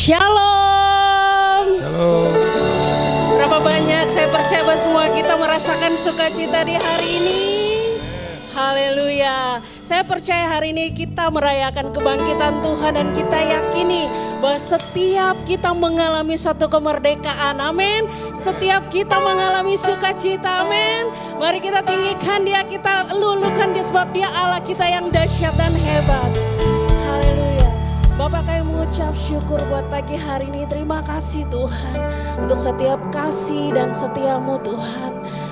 Shalom. Shalom. Berapa banyak saya percaya bahwa semua kita merasakan sukacita di hari ini. Haleluya. Saya percaya hari ini kita merayakan kebangkitan Tuhan dan kita yakini bahwa setiap kita mengalami suatu kemerdekaan, amin. Setiap kita mengalami sukacita, amin. Mari kita tinggikan dia, kita lulukan dia sebab dia Allah kita yang dahsyat dan hebat. Haleluya. Bapak kami mengucap syukur buat pagi hari ini. Terima kasih Tuhan untuk setiap kasih dan setiamu Tuhan.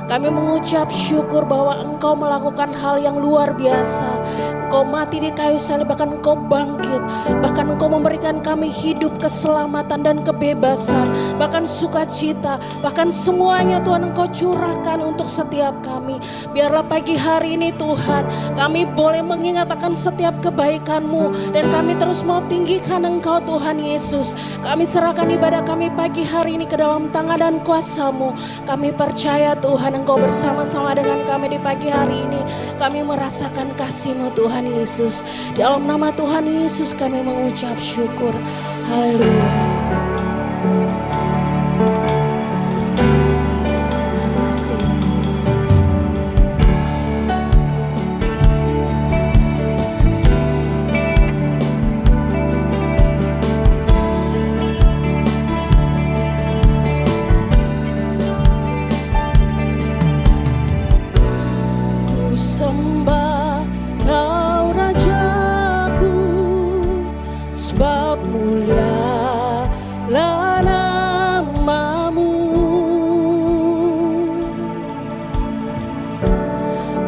Kami mengucap syukur bahwa Engkau melakukan hal yang luar biasa. Engkau mati di kayu salib, bahkan Engkau bangkit. Bahkan Engkau memberikan kami hidup, keselamatan dan kebebasan. Bahkan sukacita, bahkan semuanya Tuhan Engkau curahkan untuk setiap kami. Biarlah pagi hari ini Tuhan, kami boleh mengingat akan setiap kebaikan-Mu. Dan kami terus mau tinggikan Engkau Tuhan Yesus. Kami serahkan ibadah kami pagi hari ini ke dalam tangan dan kuasa-Mu. Kami percaya Tuhan Engkau bersama-sama dengan kami di pagi hari ini. Kami merasakan kasih-Mu Tuhan Yesus. Di dalam nama Tuhan Yesus kami mengucap syukur. Haleluya. Terima kasih Yesus. Sembah Kau Rajaku, sebab mulialah nama-Mu.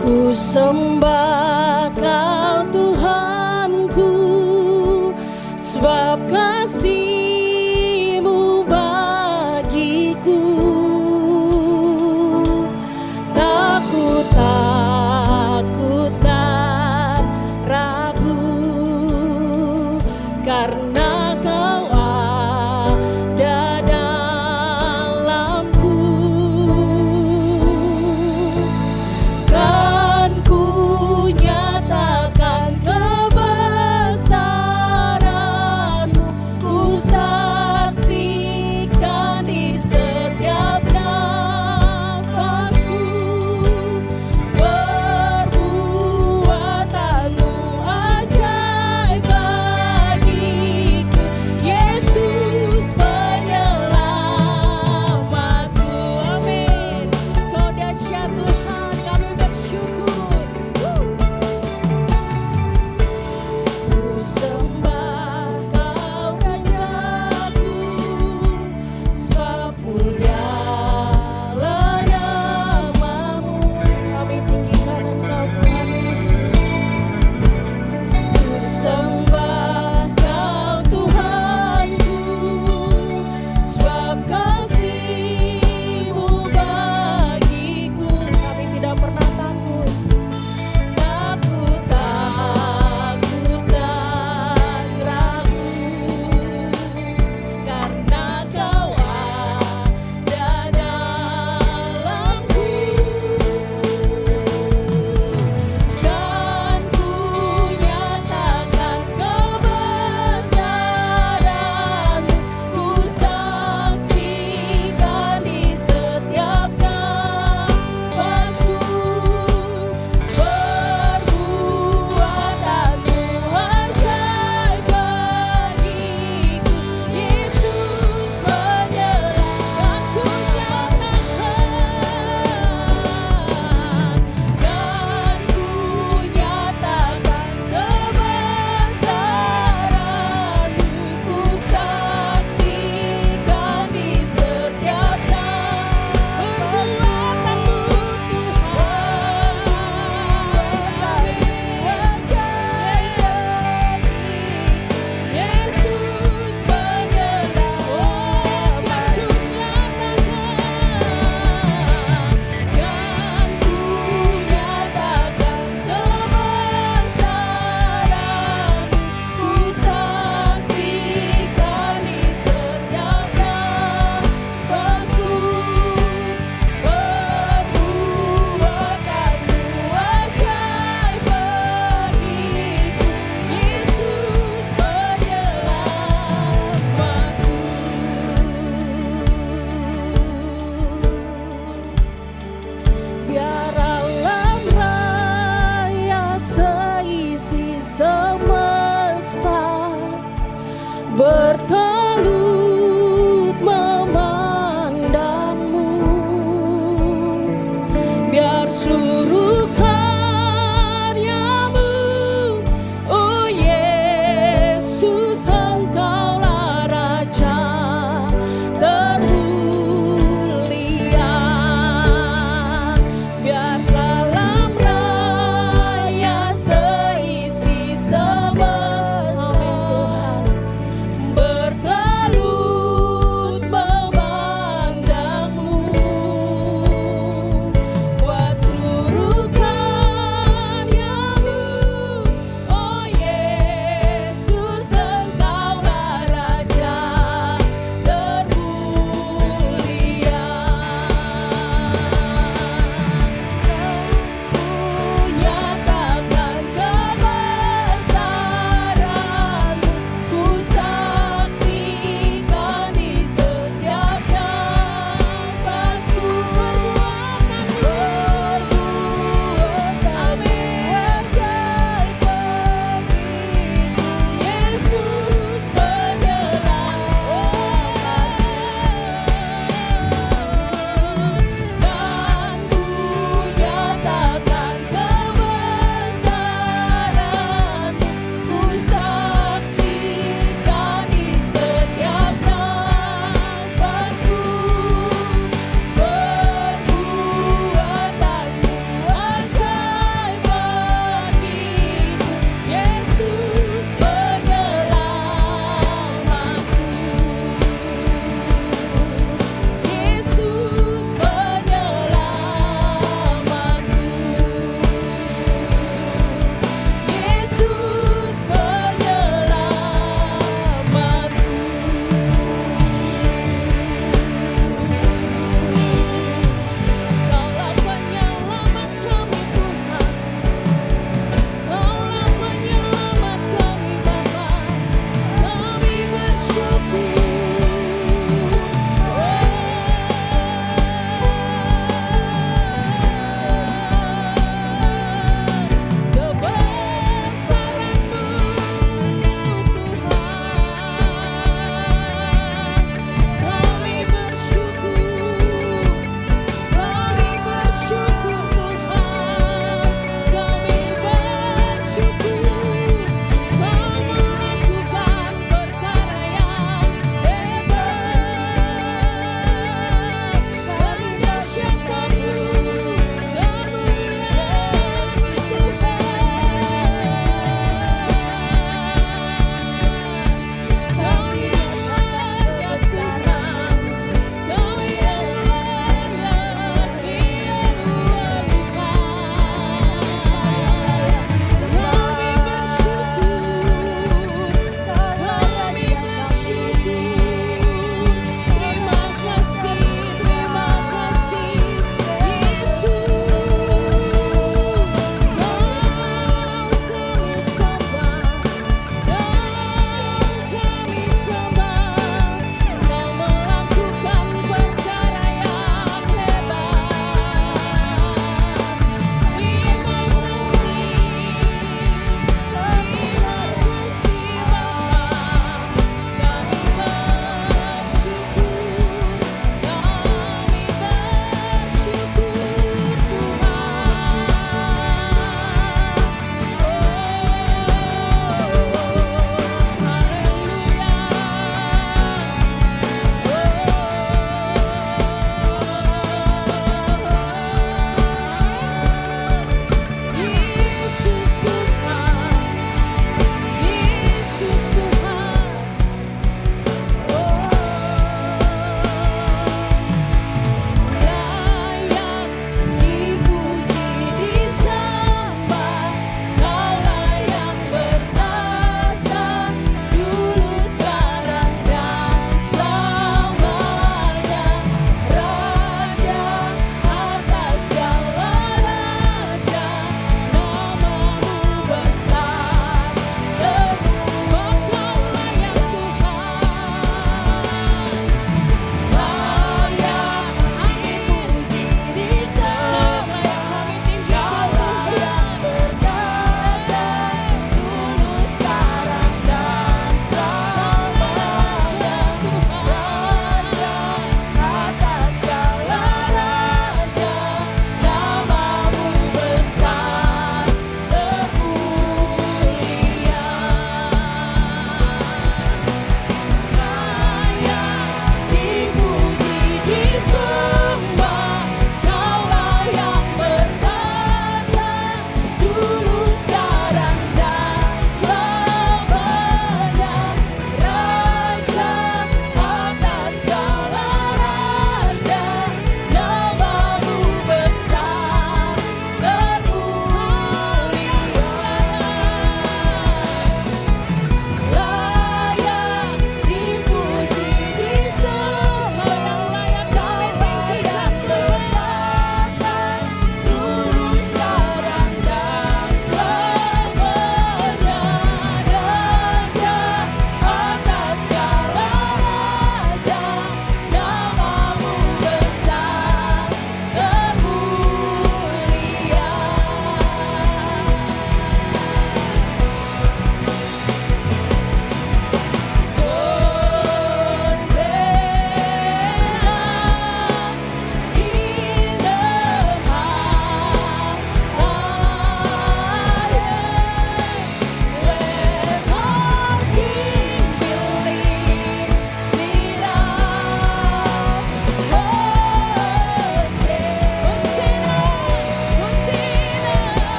Ku sembah Kau Tuhanku, sebab kasih-Mu bagiku. Takut dan ragu, karena Kau ada dalamku. Kan ku nyatakan kebesaran-Mu, ku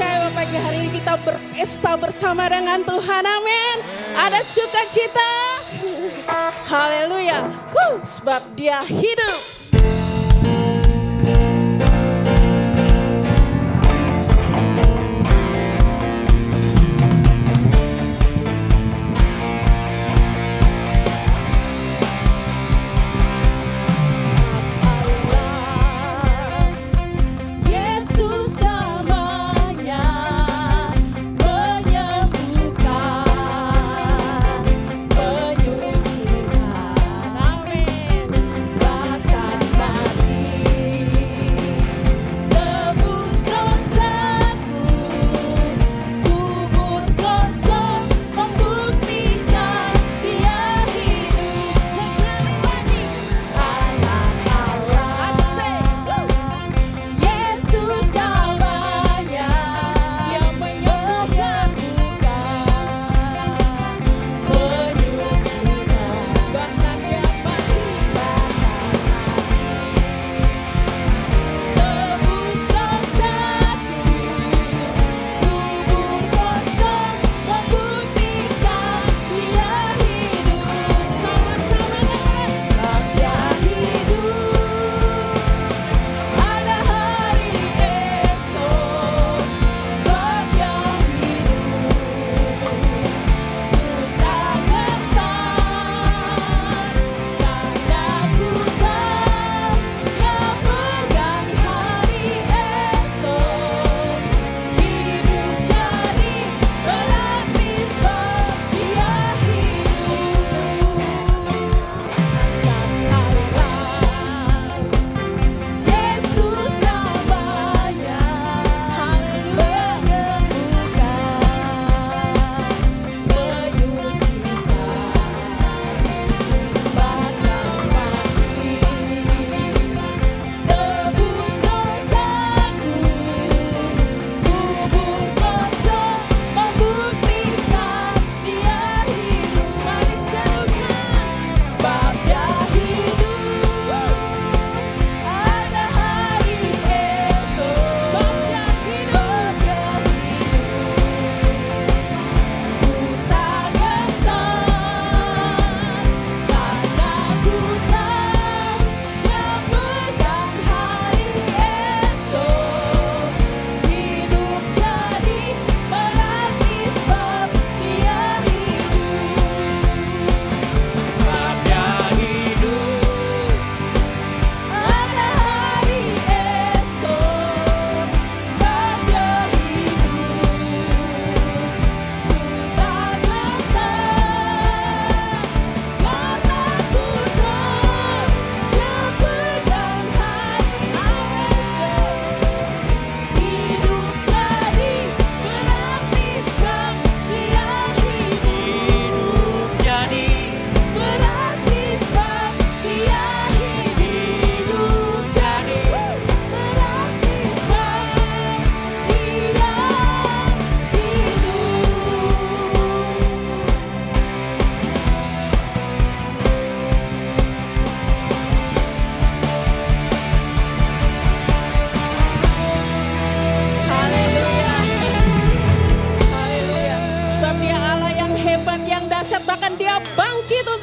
percaya bahwa pagi hari ini kita berpesta bersama dengan Tuhan, amin. Ada sukacita, haleluya, sebab Dia hidup.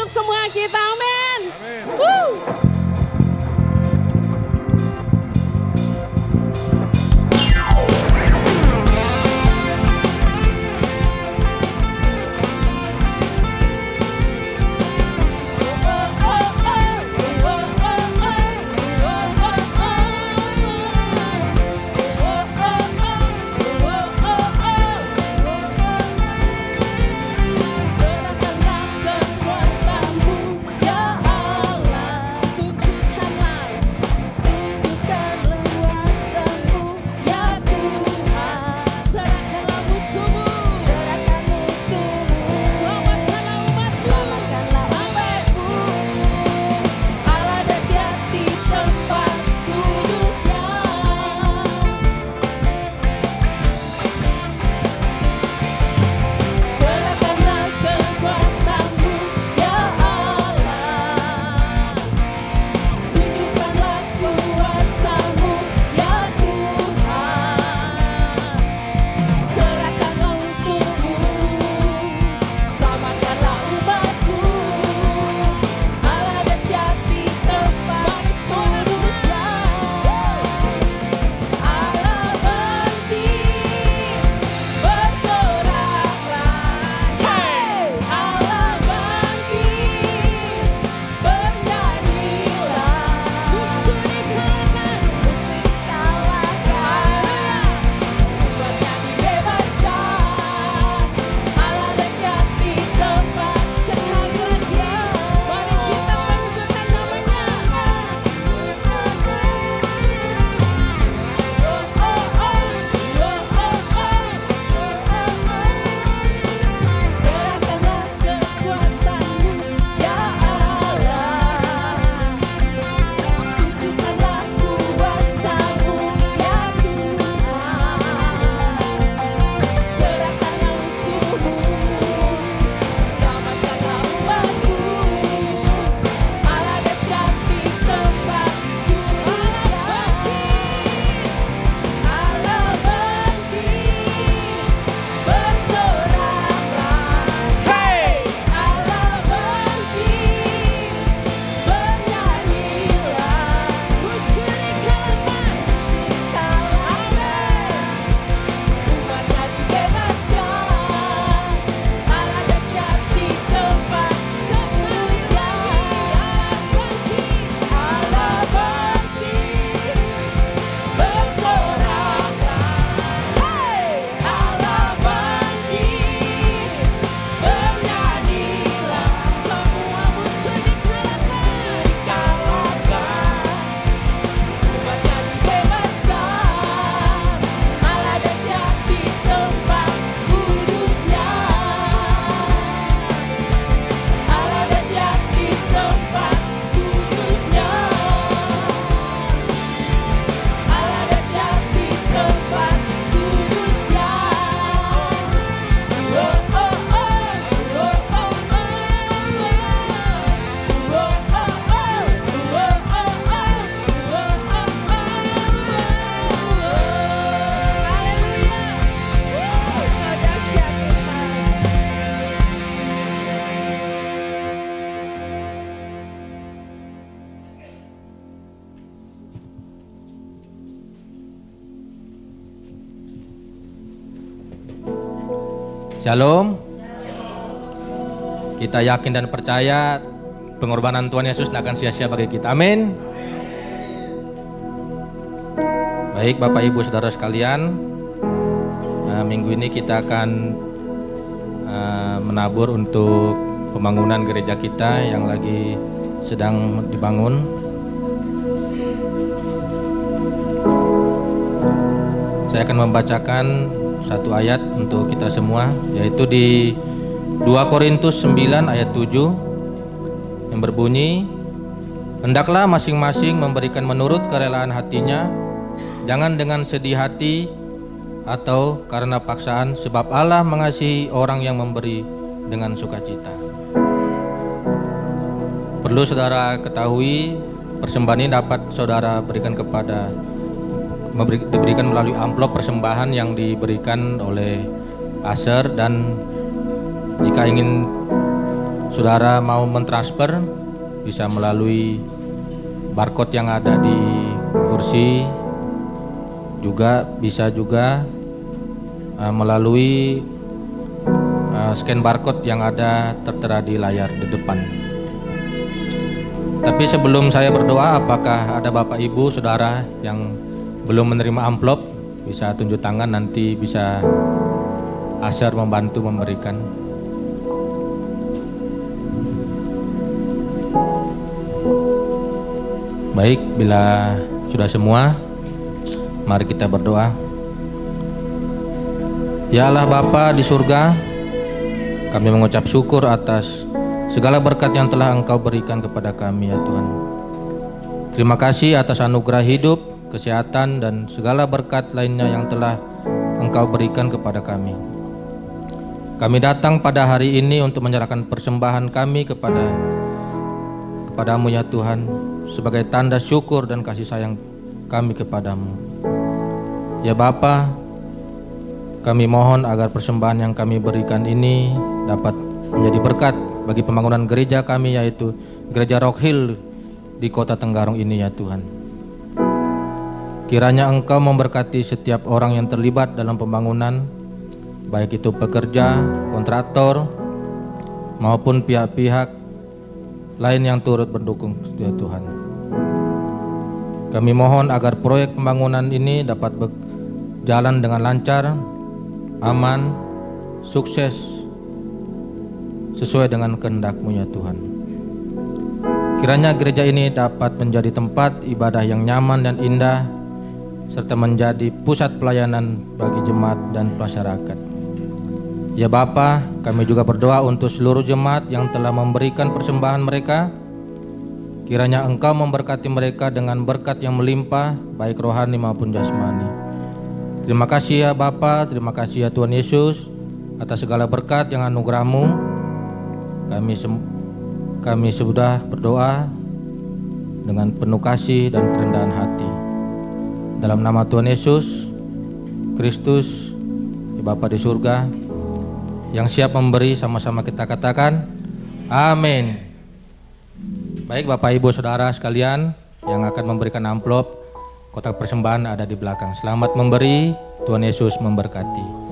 Semua kita, amin. Kekuatanmu yang Shalom. Kita yakin dan percaya pengorbanan Tuhan Yesus tidak akan sia-sia bagi kita. Amin. Baik Bapak Ibu Saudara sekalian, minggu ini kita akan menabur untuk pembangunan gereja kita yang lagi sedang dibangun. Saya akan membacakan satu ayat untuk kita semua, yaitu di 2 Korintus 9 ayat 7 yang berbunyi, "Hendaklah masing-masing memberikan menurut kerelaan hatinya, jangan dengan sedih hati atau karena paksaan, sebab Allah mengasihi orang yang memberi dengan sukacita." Perlu saudara ketahui, persembahan ini dapat saudara berikan diberikan melalui amplop persembahan yang diberikan oleh Aser, dan jika ingin saudara mau mentransfer bisa melalui barcode yang ada di kursi, juga bisa melalui scan barcode yang ada tertera di layar di depan. Tapi sebelum saya berdoa, apakah ada Bapak Ibu Saudara yang belum menerima amplop? Bisa tunjuk tangan, nanti bisa Aser membantu memberikan. Baik, bila sudah semua, mari kita berdoa. Ya Allah Bapa di surga, kami mengucap syukur atas segala berkat yang telah Engkau berikan kepada kami ya Tuhan. Terima kasih atas anugerah hidup, kesehatan, dan segala berkat lainnya yang telah Engkau berikan kepada kami. Kami datang pada hari ini untuk menyerahkan persembahan kami kepadamu ya Tuhan, sebagai tanda syukur dan kasih sayang kami kepadamu. Ya Bapa, kami mohon agar persembahan yang kami berikan ini dapat menjadi berkat bagi pembangunan gereja kami, yaitu Gereja Rock Hill di Kota Tenggarong ini ya Tuhan. Kiranya Engkau memberkati setiap orang yang terlibat dalam pembangunan, baik itu pekerja, kontraktor, maupun pihak-pihak lain yang turut mendukung ya Tuhan. Kami mohon agar proyek pembangunan ini dapat berjalan dengan lancar, aman, sukses, sesuai dengan kehendak-Mu ya Tuhan. Kiranya gereja ini dapat menjadi tempat ibadah yang nyaman dan indah, serta menjadi pusat pelayanan bagi jemaat dan masyarakat. Ya Bapa, kami juga berdoa untuk seluruh jemaat yang telah memberikan persembahan mereka. Kiranya Engkau memberkati mereka dengan berkat yang melimpah, baik rohani maupun jasmani. Terima kasih ya Bapa, terima kasih ya Tuhan Yesus atas segala berkat yang anugerah-Mu. Kami sudah berdoa dengan penuh kasih dan kerendahan hati. Dalam nama Tuhan Yesus Kristus, Bapa di surga, yang siap memberi, sama-sama kita katakan amin. Baik Bapak Ibu Saudara sekalian yang akan memberikan amplop, kotak persembahan ada di belakang. Selamat memberi, Tuhan Yesus memberkati.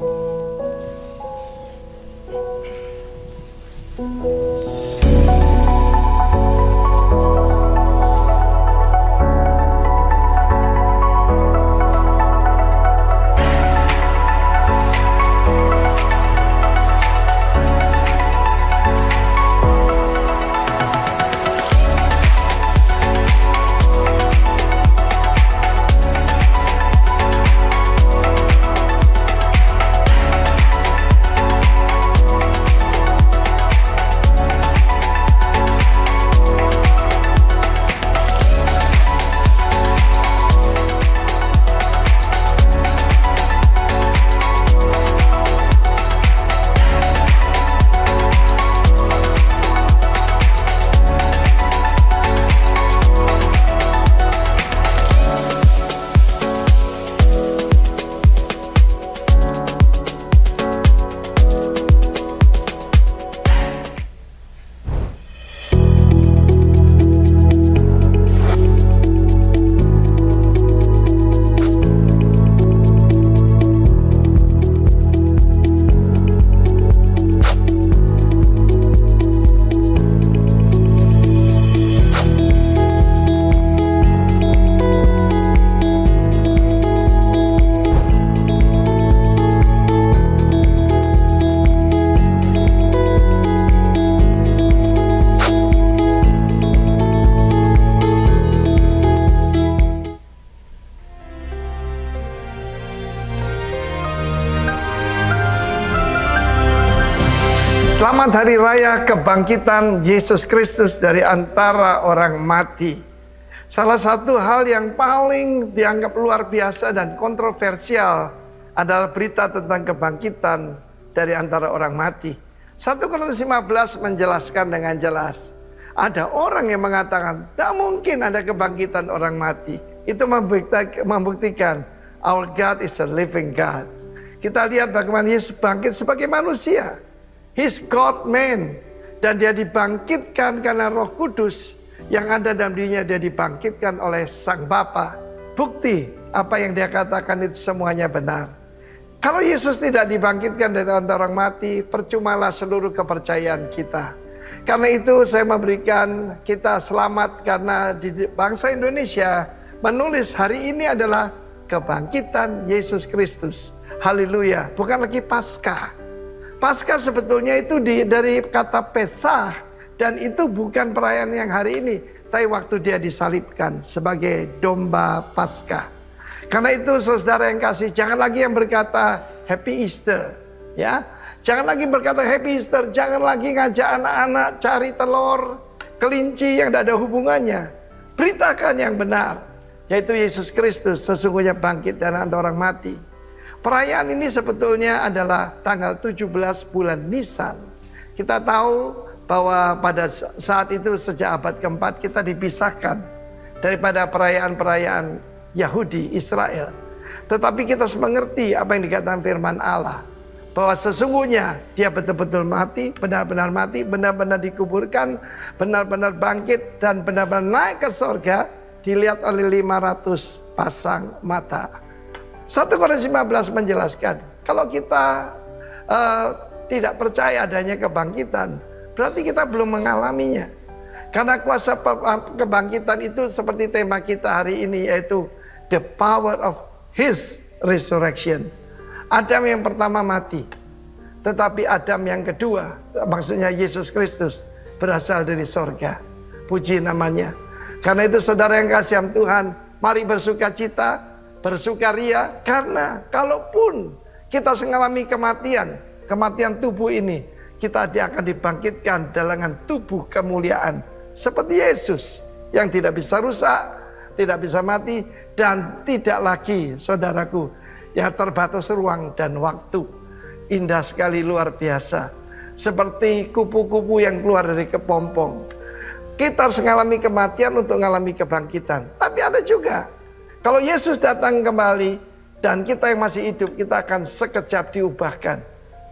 Selamat Hari Raya Kebangkitan Yesus Kristus dari antara orang mati. Salah satu hal yang paling dianggap luar biasa dan kontroversial adalah berita tentang kebangkitan dari antara orang mati. 1 Korintus 15 menjelaskan dengan jelas. Ada orang yang mengatakan, tak mungkin ada kebangkitan orang mati. Itu membuktikan our God is a living God. Kita lihat bagaimana Yesus bangkit sebagai manusia. He's God man. Dan dia dibangkitkan karena Roh Kudus yang ada dalam dirinya, dia dibangkitkan oleh Sang Bapa. Bukti apa yang dia katakan itu semuanya benar. Kalau Yesus tidak dibangkitkan dari antara orang mati, percumalah seluruh kepercayaan kita. Karena itu saya memberikan kita selamat karena di bangsa Indonesia menulis hari ini adalah kebangkitan Yesus Kristus. Haleluya, bukan lagi Paskah. Paskah sebetulnya itu dari kata Pesah, dan itu bukan perayaan yang hari ini, tapi waktu dia disalibkan sebagai domba Paskah. Karena itu saudara yang kasih, jangan lagi yang berkata Happy Easter, ya. Jangan lagi berkata Happy Easter, jangan lagi ngajak anak-anak cari telur, kelinci yang tidak ada hubungannya. Beritakan yang benar, yaitu Yesus Kristus sesungguhnya bangkit dari antara orang mati. Perayaan ini sebetulnya adalah tanggal 17 bulan Nisan. Kita tahu bahwa pada saat itu sejak abad keempat kita dipisahkan daripada perayaan-perayaan Yahudi, Israel. Tetapi kita harus mengerti apa yang dikatakan firman Allah. Bahwa sesungguhnya dia betul-betul mati, benar-benar mati, benar-benar dikuburkan, benar-benar bangkit, dan benar-benar naik ke surga, dilihat oleh 500 pasang mata. 1 Korintus 15 menjelaskan, kalau kita tidak percaya adanya kebangkitan, berarti kita belum mengalaminya. Karena kuasa kebangkitan itu seperti tema kita hari ini, yaitu the power of His resurrection. Adam yang pertama mati, tetapi Adam yang kedua, maksudnya Yesus Kristus, berasal dari sorga. Puji namanya. Karena itu saudara yang kasih Tuhan, mari bersukacita, bersukaria, karena kalaupun kita mengalami kematian tubuh ini, kita akan dibangkitkan dengan tubuh kemuliaan seperti Yesus yang tidak bisa rusak, tidak bisa mati, dan tidak lagi, saudaraku, ya terbatas ruang dan waktu. Indah sekali, luar biasa, seperti kupu-kupu yang keluar dari kepompong. Kita harus mengalami kematian untuk mengalami kebangkitan. Tapi ada juga, kalau Yesus datang kembali dan kita yang masih hidup, kita akan sekejap diubahkan.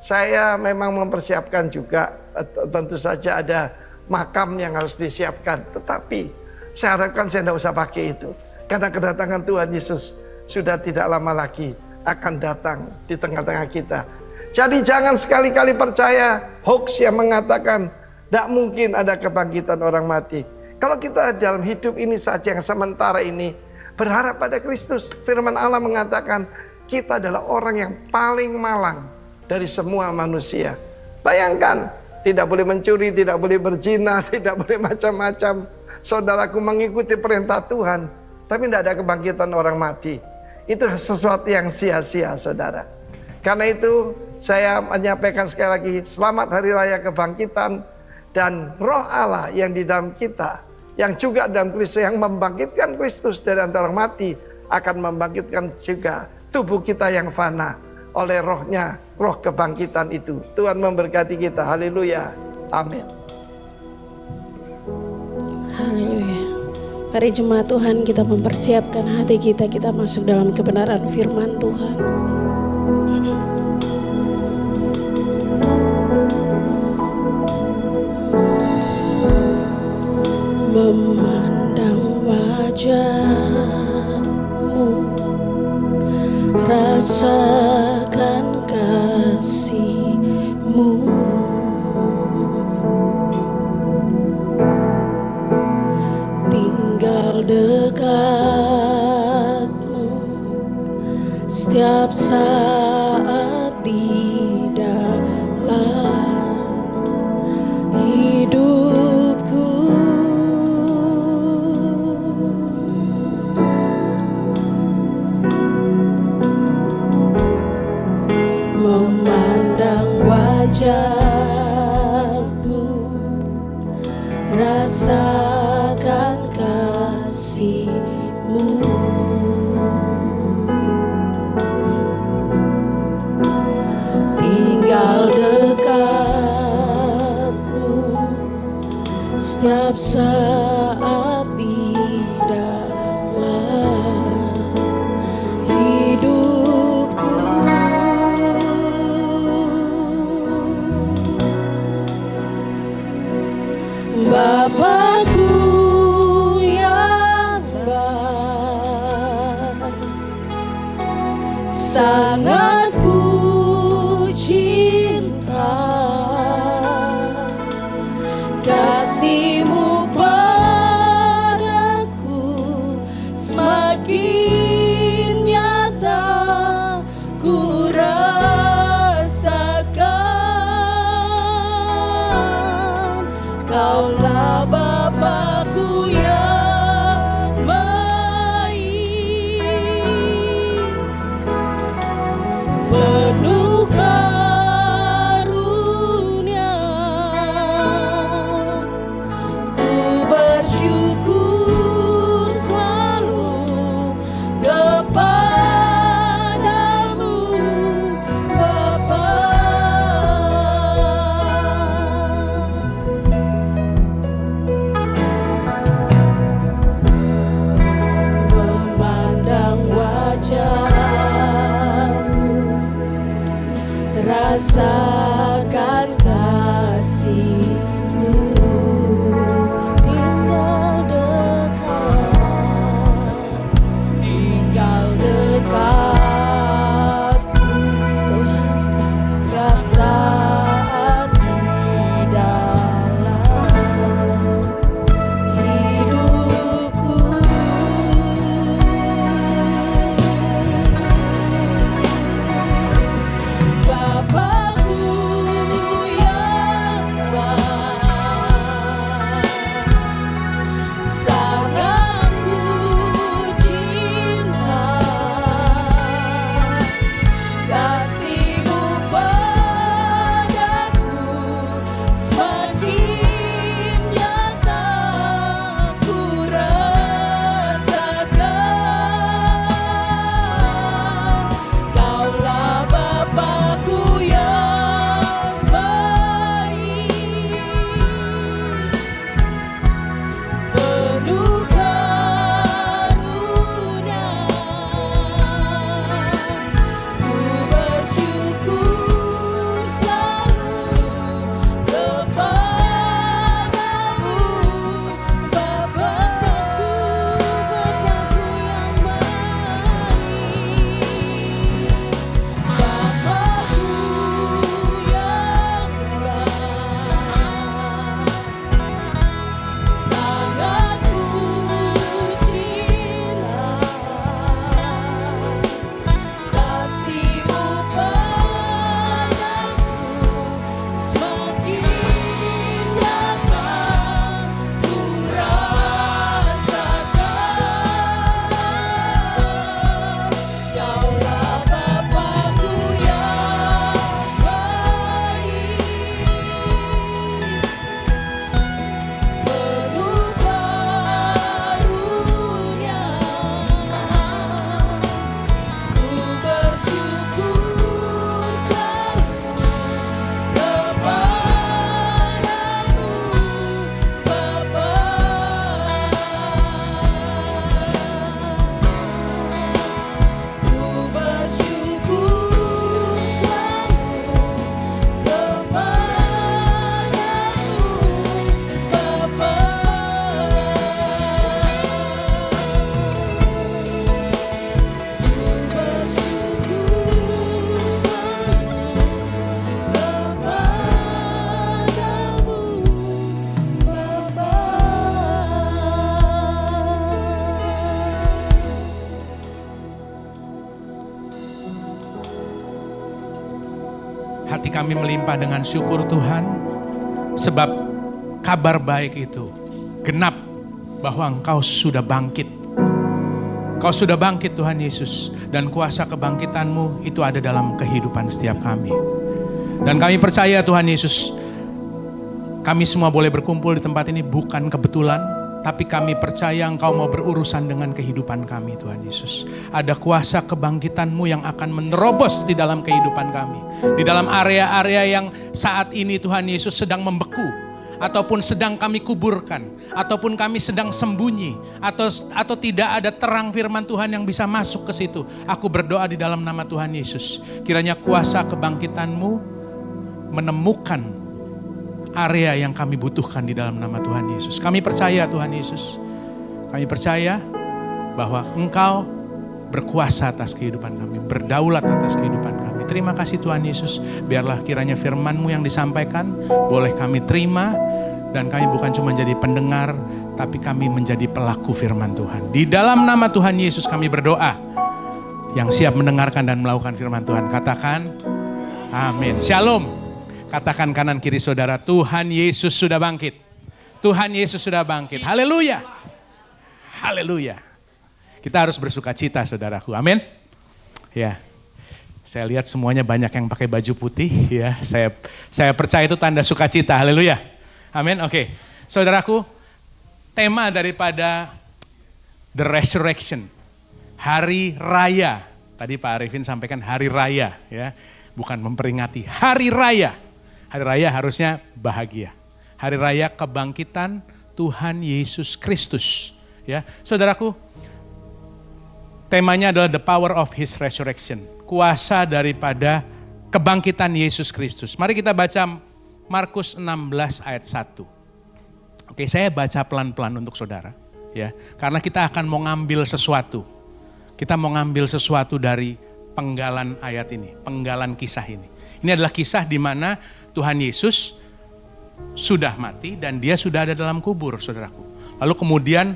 Saya memang mempersiapkan juga, tentu saja ada makam yang harus disiapkan. Tetapi saya harapkan saya tidak usah pakai itu. Karena kedatangan Tuhan Yesus sudah tidak lama lagi akan datang di tengah-tengah kita. Jadi jangan sekali-kali percaya hoax yang mengatakan tidak mungkin ada kebangkitan orang mati. Kalau kita dalam hidup ini saja yang sementara ini berharap pada Kristus, firman Allah mengatakan kita adalah orang yang paling malang dari semua manusia. Bayangkan, tidak boleh mencuri, tidak boleh berzina, tidak boleh macam-macam. Saudaraku mengikuti perintah Tuhan, tapi tidak ada kebangkitan orang mati. Itu sesuatu yang sia-sia, saudara. Karena itu saya menyampaikan sekali lagi, selamat Hari Raya Kebangkitan, dan Roh Allah yang di dalam kita, yang juga dalam Kristus, yang membangkitkan Kristus dari antara orang mati, akan membangkitkan juga tubuh kita yang fana oleh rohnya, roh kebangkitan itu. Tuhan memberkati kita, haleluya, amin. Haleluya. Mari jemaat Tuhan, kita mempersiapkan hati kita, kita masuk dalam kebenaran firman Tuhan. Memandang wajah-Mu, rasakan kasih-Mu, tinggal dekat-Mu setiap saat di dalam hidupku. Memandang wajah tinggal dekatmu setiap saat di dalam hidupku. Bapakku yang baik, sangat ku cinta, kasih-Mu padaku semakin nyata ku rasakan. Kaulah Bapakku yang baik, penuh karunia. Ku bersyukur selalu kepadamu, Bapa. Memandang wajah-Mu, rasakan kasih-Mu, tinggal dekat, Tuhan, setiap saat di dalam hidupku. Bapakku yang baik, sangat ku cinta, kasih-Mu padaku semakin nyata ku rasakan. Kaulah Bapakku yang baik, penuh karunia. Ku bersyukur selalu kepadamu, Bapakku yang baik. Bapakku yang baik, sangat ku cinta, kasih-Mu padaku semakin nyata ku rasakan. Kaulah Bapakku yang baik, penuh karunia. Ku bersyukur selalu kepadamu, Bapa. Ku bersyukur selalu kepadamu, Bapa. Ku bersyukur selalu kepadamu, Bapa. Hati kami melimpah dengan syukur Tuhan, sebab kabar baik itu genap bahwa Engkau sudah bangkit. Kau sudah bangkit Tuhan Yesus, dan kuasa kebangkitan-Mu itu ada dalam kehidupan setiap kami. Dan kami percaya Tuhan Yesus, kami semua boleh berkumpul di tempat ini bukan kebetulan, Tapi kami percaya Engkau mau berurusan dengan kehidupan kami Tuhan Yesus. Ada kuasa kebangkitan-Mu yang akan menerobos di dalam kehidupan kami. Di dalam area-area yang saat ini Tuhan Yesus sedang membeku. Ataupun sedang kami kuburkan. Ataupun kami sedang sembunyi. Atau tidak ada terang firman Tuhan yang bisa masuk ke situ. Aku berdoa di dalam nama Tuhan Yesus. Kiranya kuasa kebangkitan-Mu menemukan area yang kami butuhkan di dalam nama Tuhan Yesus. Kami percaya Tuhan Yesus. Kami percaya bahwa Engkau berkuasa atas kehidupan kami. Berdaulat atas kehidupan kami. Terima kasih Tuhan Yesus. Biarlah kiranya firman-Mu yang disampaikan boleh kami terima. Dan kami bukan cuma jadi pendengar, tapi kami menjadi pelaku firman Tuhan. Di dalam nama Tuhan Yesus kami berdoa. Yang siap mendengarkan dan melakukan firman Tuhan. Katakan amin. Shalom. Katakan kanan kiri saudara, Tuhan Yesus sudah bangkit. Tuhan Yesus sudah bangkit. Haleluya. Haleluya. Kita harus bersuka cita saudaraku. Amin. Ya. Saya lihat semuanya banyak yang pakai baju putih ya. Saya percaya itu tanda sukacita. Haleluya. Amin. Oke. Saudaraku, tema daripada The Resurrection. Hari Raya. Tadi Pak Arifin sampaikan hari raya ya. Bukan memperingati, hari raya. Hari raya harusnya bahagia. Hari raya kebangkitan Tuhan Yesus Kristus. Ya, saudaraku, temanya adalah the power of His resurrection. Kuasa daripada kebangkitan Yesus Kristus. Mari kita baca Markus 16 ayat 1. Oke, saya baca pelan-pelan untuk saudara. Ya, karena kita akan mau ngambil sesuatu. Kita mau ngambil sesuatu dari penggalan ayat ini, penggalan kisah ini. Ini adalah kisah di mana Tuhan Yesus sudah mati dan dia sudah ada dalam kubur, saudaraku. Lalu kemudian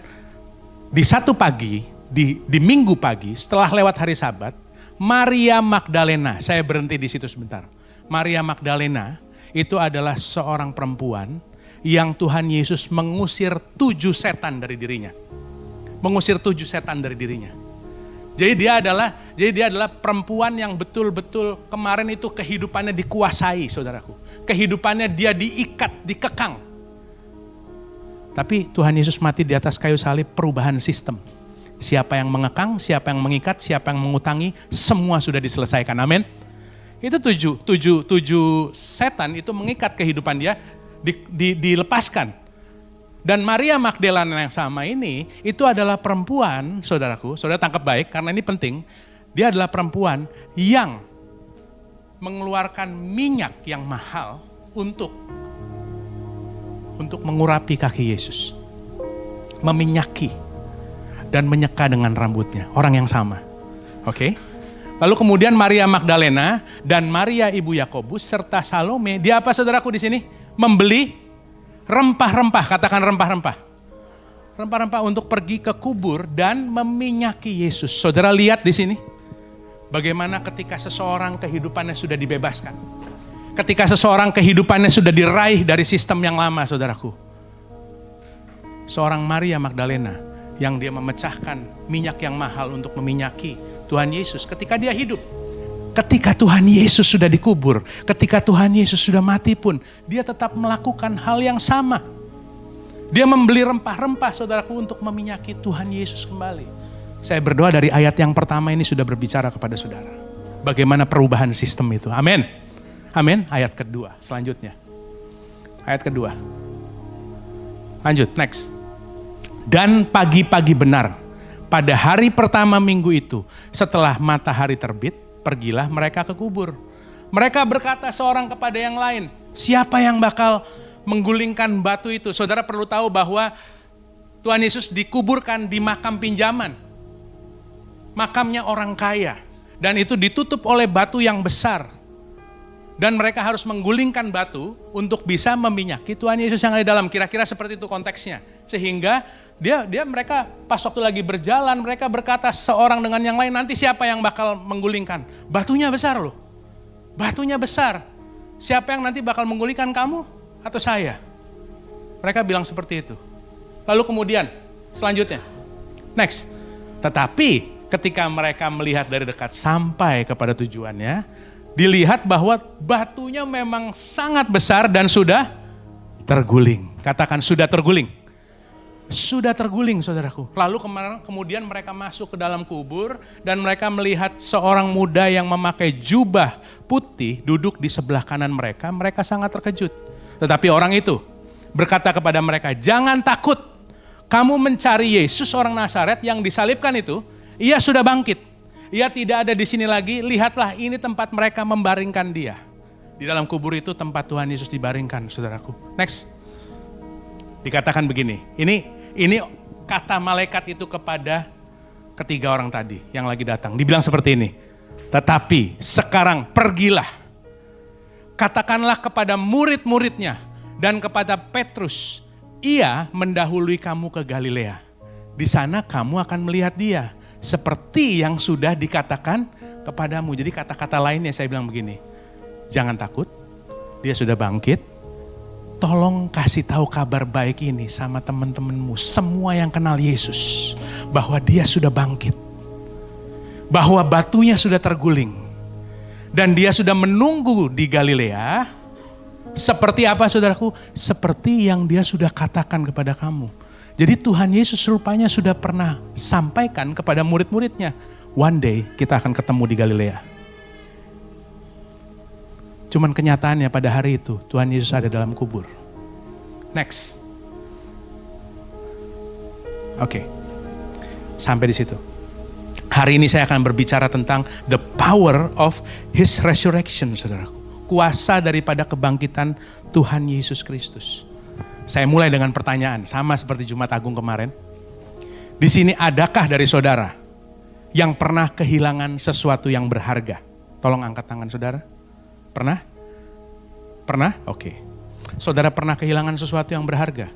di satu pagi, di minggu pagi setelah lewat hari Sabat, Maria Magdalena, saya berhenti di situ sebentar. Maria Magdalena itu adalah seorang perempuan yang Tuhan Yesus mengusir 7 setan dari dirinya. Mengusir 7 setan dari dirinya. Jadi dia adalah perempuan yang betul-betul kemarin itu kehidupannya dikuasai, saudaraku. Kehidupannya dia diikat, dikekang. Tapi Tuhan Yesus mati di atas kayu salib, perubahan sistem. Siapa yang mengekang, siapa yang mengikat, siapa yang mengutangi, semua sudah diselesaikan. Amin. Itu 7 setan itu mengikat kehidupan dia, dilepaskan. Dan Maria Magdalena yang sama ini, itu adalah perempuan, saudaraku, saudara tangkap baik karena ini penting. Dia adalah perempuan yang mengeluarkan minyak yang mahal untuk mengurapi kaki Yesus. Meminyaki dan menyeka dengan rambutnya, orang yang sama. Oke? Lalu kemudian Maria Magdalena dan Maria ibu Yakobus serta Salome, dia apa saudaraku di sini? Membeli rempah-rempah, katakan rempah-rempah. Rempah-rempah untuk pergi ke kubur dan meminyaki Yesus. Saudara lihat di sini, bagaimana ketika seseorang kehidupannya sudah dibebaskan. Ketika seseorang kehidupannya sudah diraih dari sistem yang lama, saudaraku. Seorang Maria Magdalena yang dia memecahkan minyak yang mahal untuk meminyaki Tuhan Yesus ketika dia hidup. Ketika Tuhan Yesus sudah dikubur, ketika Tuhan Yesus sudah mati pun, dia tetap melakukan hal yang sama. Dia membeli rempah-rempah saudaraku untuk meminyaki Tuhan Yesus kembali. Saya berdoa dari ayat yang pertama ini sudah berbicara kepada saudara. Bagaimana perubahan sistem itu. Amin. Amin. Ayat kedua selanjutnya. Ayat kedua. Lanjut, next. Dan pagi-pagi benar, pada hari pertama minggu itu, setelah matahari terbit, pergilah mereka ke kubur. Mereka berkata seorang kepada yang lain, siapa yang bakal menggulingkan batu itu? Saudara perlu tahu bahwa Tuhan Yesus dikuburkan di makam pinjaman. Makamnya orang kaya. Dan itu ditutup oleh batu yang besar. Dan mereka harus menggulingkan batu untuk bisa meminyaki Tuhan Yesus yang ada di dalam. Kira-kira seperti itu konteksnya. Sehingga mereka pas waktu lagi berjalan, mereka berkata seorang dengan yang lain, nanti siapa yang bakal menggulingkan? Batunya besar loh. Batunya besar. Siapa yang nanti bakal menggulingkan kamu atau saya? Mereka bilang seperti itu. Lalu kemudian selanjutnya. Next. Tetapi ketika mereka melihat dari dekat sampai kepada tujuannya, dilihat bahwa batunya memang sangat besar dan sudah terguling. Katakan sudah terguling. sudah terguling, saudaraku. Lalu kemudian mereka masuk ke dalam kubur dan mereka melihat seorang muda yang memakai jubah putih duduk di sebelah kanan mereka. Mereka sangat terkejut. Tetapi orang itu berkata kepada mereka, "Jangan takut, kamu mencari Yesus orang Nazaret yang disalibkan itu. Ia sudah bangkit. Ia tidak ada di sini lagi. Lihatlah, ini tempat mereka membaringkan dia." Di dalam kubur itu tempat Tuhan Yesus dibaringkan, saudaraku. Next. Dikatakan begini, ini kata malaikat itu kepada ketiga orang tadi yang lagi datang. Dibilang seperti ini, "Tetapi sekarang pergilah, katakanlah kepada murid-muridnya dan kepada Petrus, ia mendahului kamu ke Galilea. Di sana kamu akan melihat dia, seperti yang sudah dikatakan kepadamu." Jadi kata-kata lainnya saya bilang begini, jangan takut, dia sudah bangkit. Tolong kasih tahu kabar baik ini sama teman-temanmu, semua yang kenal Yesus, bahwa dia sudah bangkit. Bahwa batunya sudah terguling. Dan dia sudah menunggu di Galilea. Seperti apa, saudaraku? Seperti yang dia sudah katakan kepada kamu. Jadi Tuhan Yesus rupanya sudah pernah sampaikan kepada murid-muridnya, one day kita akan ketemu di Galilea. Cuman kenyataannya pada hari itu Tuhan Yesus ada dalam kubur. Next. Oke. Sampai di situ. Hari ini saya akan berbicara tentang the power of His resurrection, saudaraku. Kuasa daripada kebangkitan Tuhan Yesus Kristus. Saya mulai dengan pertanyaan, sama seperti Jumat Agung kemarin. Di sini adakah dari saudara yang pernah kehilangan sesuatu yang berharga? Tolong angkat tangan saudara. Pernah? Pernah? Oke. Saudara pernah kehilangan sesuatu yang berharga.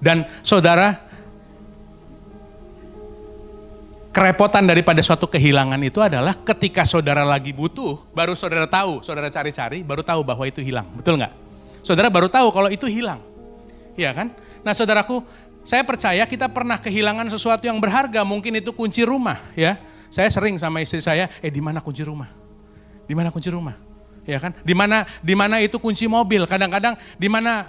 Dan saudara, kerepotan daripada suatu kehilangan itu adalah ketika saudara lagi butuh, baru saudara tahu, saudara cari-cari, baru tahu bahwa itu hilang. Betul nggak? Saudara baru tahu kalau itu hilang. Iya kan? Nah saudaraku, saya percaya kita pernah kehilangan sesuatu yang berharga. Mungkin itu kunci rumah, ya. Saya sering sama istri saya, di mana kunci rumah? Di mana kunci rumah? Ya kan? Di mana itu kunci mobil? Kadang-kadang di mana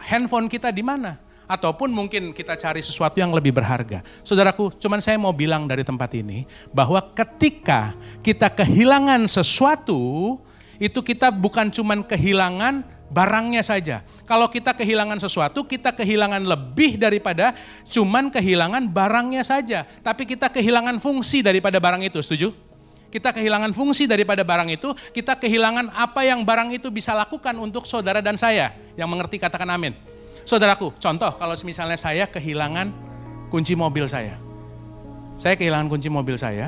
handphone kita di mana? Ataupun mungkin kita cari sesuatu yang lebih berharga. Saudaraku, cuman saya mau bilang dari tempat ini bahwa ketika kita kehilangan sesuatu, itu kita bukan cuman kehilangan barangnya saja. Kalau kita kehilangan sesuatu, kita kehilangan lebih daripada cuman kehilangan barangnya saja. Tapi kita kehilangan fungsi daripada barang itu, setuju? Kita kehilangan fungsi daripada barang itu, kita kehilangan apa yang barang itu bisa lakukan untuk saudara dan saya. Yang mengerti katakan amin. Saudaraku, contoh kalau misalnya saya kehilangan kunci mobil saya. Saya kehilangan kunci mobil saya,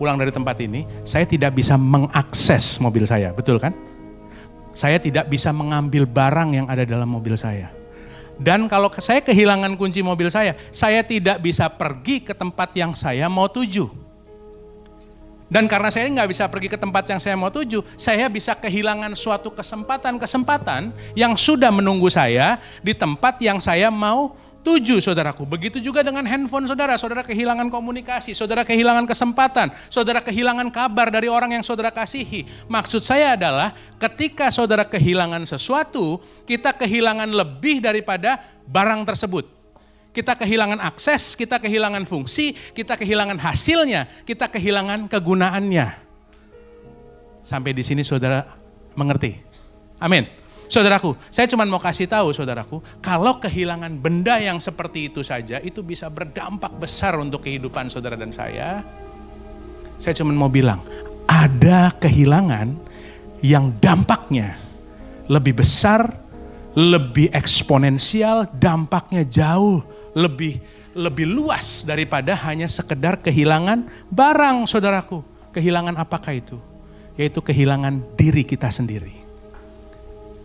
pulang dari tempat ini, saya tidak bisa mengakses mobil saya, betul kan? Saya tidak bisa mengambil barang yang ada dalam mobil saya. Dan kalau saya kehilangan kunci mobil saya tidak bisa pergi ke tempat yang saya mau tuju. Dan karena saya nggak bisa pergi ke tempat yang saya mau tuju, saya bisa kehilangan suatu kesempatan yang sudah menunggu saya di tempat yang saya mau tuju, saudaraku. Begitu juga dengan handphone saudara. Saudara kehilangan komunikasi, saudara kehilangan kesempatan, saudara kehilangan kabar dari orang yang saudara kasihi. Maksud saya adalah ketika saudara kehilangan sesuatu, kita kehilangan lebih daripada barang tersebut. Kita kehilangan akses, kita kehilangan fungsi, kita kehilangan hasilnya, kita kehilangan kegunaannya. Sampai di sini saudara mengerti? Amin. Saudaraku, saya cuma mau kasih tahu saudaraku, kalau kehilangan benda yang seperti itu saja, itu bisa berdampak besar untuk kehidupan saudara dan saya. Saya cuma mau bilang, ada kehilangan yang dampaknya lebih besar, lebih eksponensial, dampaknya jauh lebih luas daripada hanya sekedar kehilangan barang, saudaraku. Kehilangan apakah itu? Yaitu kehilangan diri kita sendiri.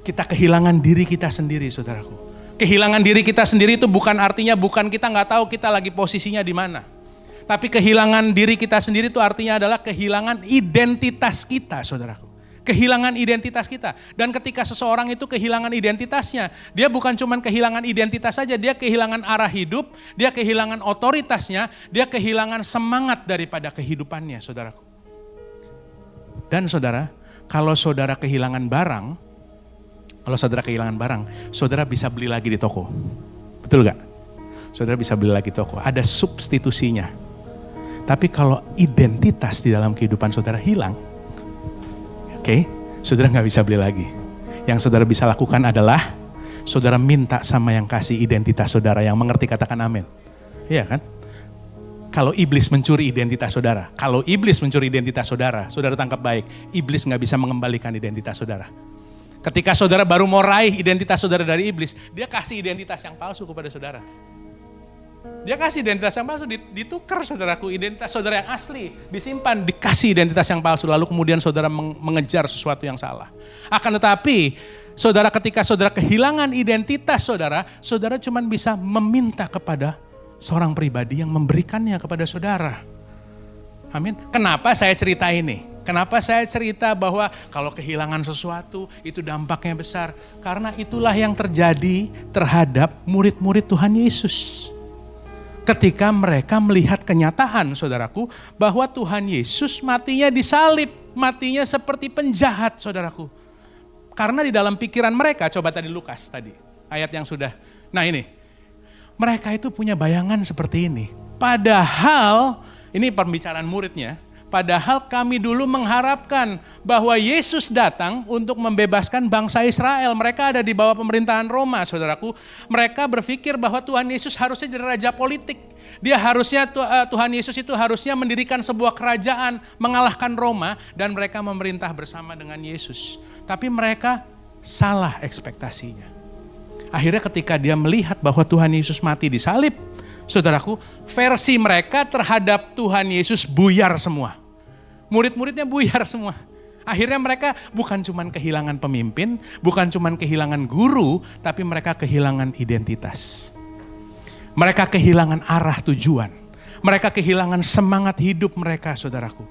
Kita kehilangan diri kita sendiri, saudaraku. Kehilangan diri kita sendiri itu bukan artinya bukan kita nggak tahu kita lagi posisinya di mana. Tapi kehilangan diri kita sendiri itu artinya adalah kehilangan identitas kita, saudaraku. Kehilangan identitas kita. Dan ketika seseorang itu kehilangan identitasnya, dia bukan cuma kehilangan identitas saja, dia kehilangan arah hidup, dia kehilangan otoritasnya, dia kehilangan semangat daripada kehidupannya, saudaraku. Dan saudara, kalau saudara kehilangan barang, saudara bisa beli lagi di toko. Betul gak? saudara bisa beli lagi toko. Ada substitusinya. Tapi kalau identitas di dalam kehidupan saudara hilang, oke, saudara nggak bisa beli lagi. Yang saudara bisa lakukan adalah saudara minta sama yang kasih identitas saudara, yang mengerti katakan amin. Iya kan? Kalau iblis mencuri identitas saudara, saudara tangkap baik, iblis nggak bisa mengembalikan identitas saudara. Ketika saudara baru mau raih identitas saudara dari iblis, dia kasih identitas yang palsu kepada saudara. Dia kasih identitas yang palsu, ditukar saudaraku, identitas saudara yang asli, disimpan, dikasih identitas yang palsu, lalu kemudian saudara mengejar sesuatu yang salah. Akan tetapi, saudara ketika saudara kehilangan identitas saudara, saudara cuma bisa meminta kepada seorang pribadi yang memberikannya kepada saudara. Amin. Kenapa saya cerita ini? Kenapa saya cerita bahwa kalau kehilangan sesuatu itu dampaknya besar? Karena itulah yang terjadi terhadap murid-murid Tuhan Yesus. Ketika mereka melihat kenyataan, saudaraku, bahwa Tuhan Yesus matinya disalib, matinya seperti penjahat, saudaraku. Karena di dalam pikiran mereka, coba tadi Lukas tadi, ayat yang sudah, nah ini, mereka itu punya bayangan seperti ini. Padahal, ini pembicaraan muridnya, padahal kami dulu mengharapkan bahwa Yesus datang untuk membebaskan bangsa Israel. Mereka ada di bawah pemerintahan Roma, saudaraku. Mereka berpikir bahwa Tuhan Yesus harusnya jadi raja politik. Dia harusnya, Tuhan Yesus itu harusnya mendirikan sebuah kerajaan, mengalahkan Roma, dan mereka memerintah bersama dengan Yesus. Tapi mereka salah ekspektasinya. Akhirnya ketika dia melihat bahwa Tuhan Yesus mati disalib, saudaraku, versi mereka terhadap Tuhan Yesus buyar semua. Murid-muridnya buyar semua. Akhirnya mereka bukan cuma kehilangan pemimpin, bukan cuma kehilangan guru, tapi mereka kehilangan identitas. Mereka kehilangan arah tujuan. Mereka kehilangan semangat hidup mereka, saudaraku.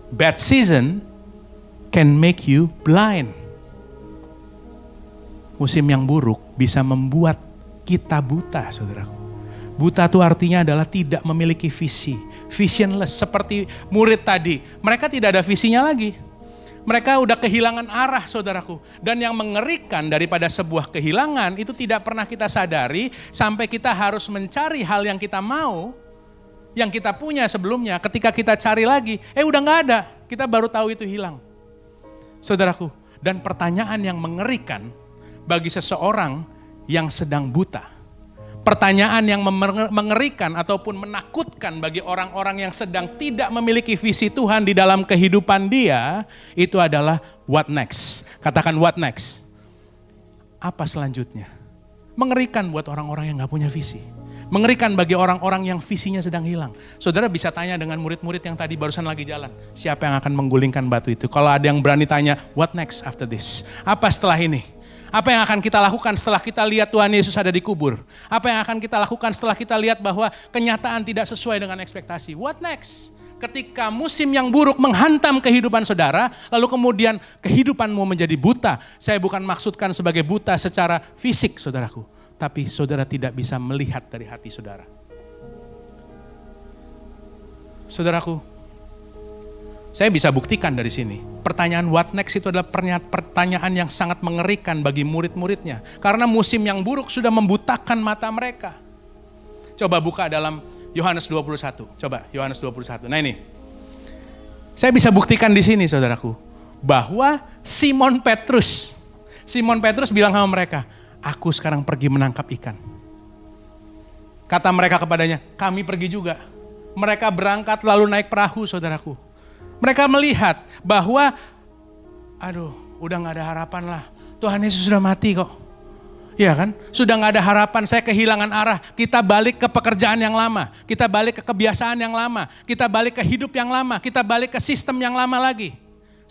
Bad season can make you blind. Musim yang buruk bisa membuat kita buta, saudaraku. Buta itu artinya adalah tidak memiliki visi. Visionless, seperti murid tadi. Mereka tidak ada visinya lagi. Mereka udah kehilangan arah, saudaraku. Dan yang mengerikan daripada sebuah kehilangan, itu tidak pernah kita sadari, sampai kita harus mencari hal yang kita mau, yang kita punya sebelumnya. Ketika kita cari lagi, udah gak ada. Kita baru tahu itu hilang. Saudaraku, dan pertanyaan yang mengerikan, bagi seseorang yang sedang buta. Pertanyaan yang mengerikan ataupun menakutkan bagi orang-orang yang sedang tidak memiliki visi Tuhan di dalam kehidupan dia, itu adalah what next? Katakan what next? Apa selanjutnya? Mengerikan buat orang-orang yang gak punya visi. Mengerikan bagi orang-orang yang visinya sedang hilang. Saudara bisa tanya dengan murid-murid yang tadi barusan lagi jalan, siapa yang akan menggulingkan batu itu? Kalau ada yang berani tanya, what next after this? Apa setelah ini? Apa yang akan kita lakukan setelah kita lihat Tuhan Yesus ada di kubur? Apa yang akan kita lakukan setelah kita lihat bahwa kenyataan tidak sesuai dengan ekspektasi? What next? Ketika musim yang buruk menghantam kehidupan saudara, lalu kemudian kehidupanmu menjadi buta. Saya bukan maksudkan sebagai buta secara fisik, saudaraku. Tapi saudara tidak bisa melihat dari hati saudara. Saudaraku, saya bisa buktikan dari sini. Pertanyaan what next itu adalah pertanyaan yang sangat mengerikan bagi murid-muridnya. Karena musim yang buruk sudah membutakan mata mereka. Coba buka dalam Yohanes 21. Coba Yohanes 21. Nah ini. Saya bisa buktikan di sini, saudaraku. Bahwa Simon Petrus bilang sama mereka, aku sekarang pergi menangkap ikan. Kata mereka kepadanya, kami pergi juga. Mereka berangkat lalu naik perahu, saudaraku. Mereka melihat bahwa, udah gak ada harapan lah. Tuhan Yesus sudah mati kok. Iya kan? Sudah gak ada harapan, saya kehilangan arah. Kita balik ke pekerjaan yang lama. Kita balik ke kebiasaan yang lama. Kita balik ke hidup yang lama. Kita balik ke sistem yang lama lagi.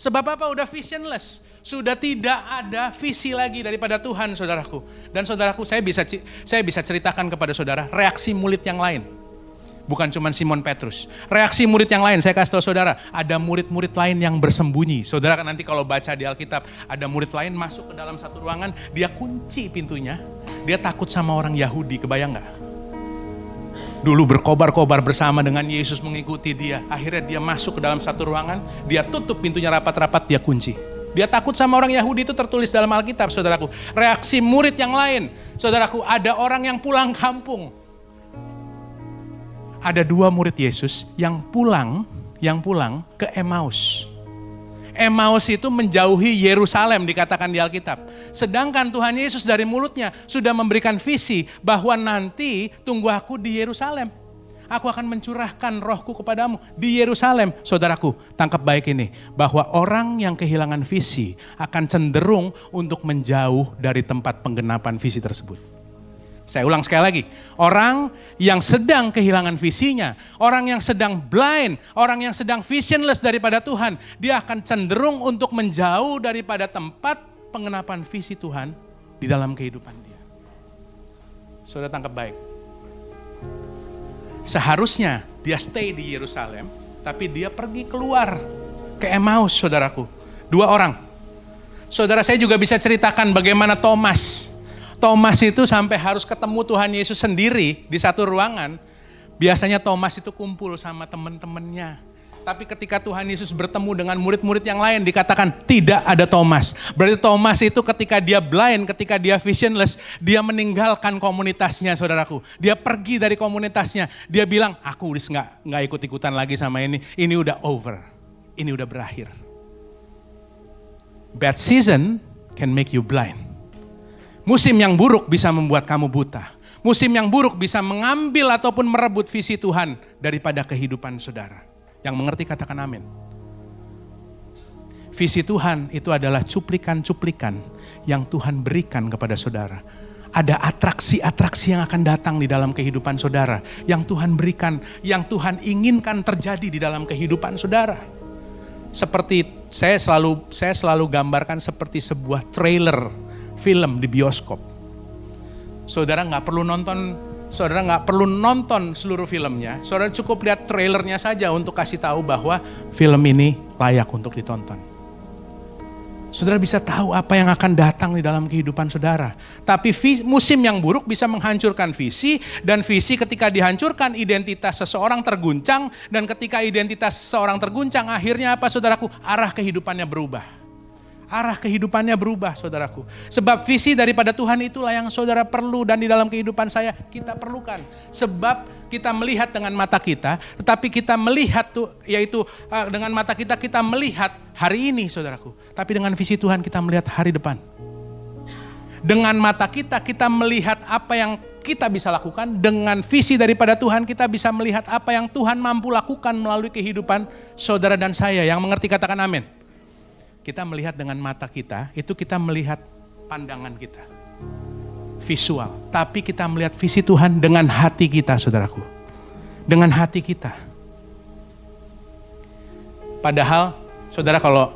Sebab apa? Udah visionless. Sudah tidak ada visi lagi daripada Tuhan, saudaraku. Dan saudaraku, saya bisa ceritakan kepada saudara reaksi murid yang lain. Bukan cuma Simon Petrus. Reaksi murid yang lain, saya kasih tahu saudara, ada murid-murid lain yang bersembunyi. Saudara kan nanti kalau baca di Alkitab, ada murid lain masuk ke dalam satu ruangan, dia kunci pintunya, dia takut sama orang Yahudi, kebayang gak? Dulu berkobar-kobar bersama dengan Yesus mengikuti dia, akhirnya dia masuk ke dalam satu ruangan, dia tutup pintunya rapat-rapat, dia kunci. Dia takut sama orang Yahudi, itu tertulis dalam Alkitab, saudaraku. Reaksi murid yang lain, saudaraku, ada orang yang pulang kampung. Ada 2 murid Yesus yang pulang ke Emmaus. Emmaus itu menjauhi Yerusalem dikatakan di Alkitab. Sedangkan Tuhan Yesus dari mulutnya sudah memberikan visi bahwa nanti tunggu aku di Yerusalem. Aku akan mencurahkan rohku kepadamu di Yerusalem. Saudaraku, tangkap baik ini. Bahwa orang yang kehilangan visi akan cenderung untuk menjauh dari tempat penggenapan visi tersebut. Saya ulang sekali lagi. Orang yang sedang kehilangan visinya, orang yang sedang blind, orang yang sedang visionless daripada Tuhan, dia akan cenderung untuk menjauh daripada tempat pengenapan visi Tuhan di dalam kehidupan dia. Saudara tangkap baik. Seharusnya dia stay di Yerusalem, tapi dia pergi keluar ke Emmaus, saudaraku. 2 orang. Saudara, saya juga bisa ceritakan bagaimana Thomas itu sampai harus ketemu Tuhan Yesus sendiri di satu ruangan. Biasanya Thomas itu kumpul sama teman-temannya. Tapi ketika Tuhan Yesus bertemu dengan murid-murid yang lain, dikatakan tidak ada Thomas. Berarti Thomas itu ketika dia blind, ketika dia visionless, dia meninggalkan komunitasnya, saudaraku. Dia pergi dari komunitasnya. Dia bilang, aku nggak ikut-ikutan lagi sama ini. Ini udah over. Ini udah berakhir. Bad season can make you blind. Musim yang buruk bisa membuat kamu buta. Musim yang buruk bisa mengambil ataupun merebut visi Tuhan daripada kehidupan saudara. Yang mengerti katakan amin. Visi Tuhan itu adalah cuplikan-cuplikan yang Tuhan berikan kepada saudara. Ada atraksi-atraksi yang akan datang di dalam kehidupan saudara. Yang Tuhan berikan, yang Tuhan inginkan terjadi di dalam kehidupan saudara. Seperti saya selalu gambarkan seperti sebuah trailer film di bioskop. Saudara nggak perlu nonton seluruh filmnya. Saudara cukup lihat trailernya saja untuk kasih tahu bahwa film ini layak untuk ditonton. Saudara bisa tahu apa yang akan datang di dalam kehidupan saudara. Tapi musim yang buruk bisa menghancurkan visi, dan visi ketika dihancurkan identitas seseorang terguncang, dan ketika identitas seseorang terguncang akhirnya apa saudaraku? Arah kehidupannya berubah. Arah kehidupannya berubah, saudaraku. Sebab visi daripada Tuhan itulah yang saudara perlu, dan di dalam kehidupan saya kita perlukan. Sebab kita melihat dengan mata kita, tetapi kita melihat dengan mata kita melihat hari ini, saudaraku. Tapi dengan visi Tuhan kita melihat hari depan. Dengan mata kita melihat apa yang kita bisa lakukan. Dengan visi daripada Tuhan kita bisa melihat apa yang Tuhan mampu lakukan melalui kehidupan saudara dan saya. Yang mengerti katakan amin. Kita melihat dengan mata kita, itu kita melihat pandangan kita. Visual. Tapi kita melihat visi Tuhan dengan hati kita, saudaraku. Dengan hati kita. Padahal, saudara, kalau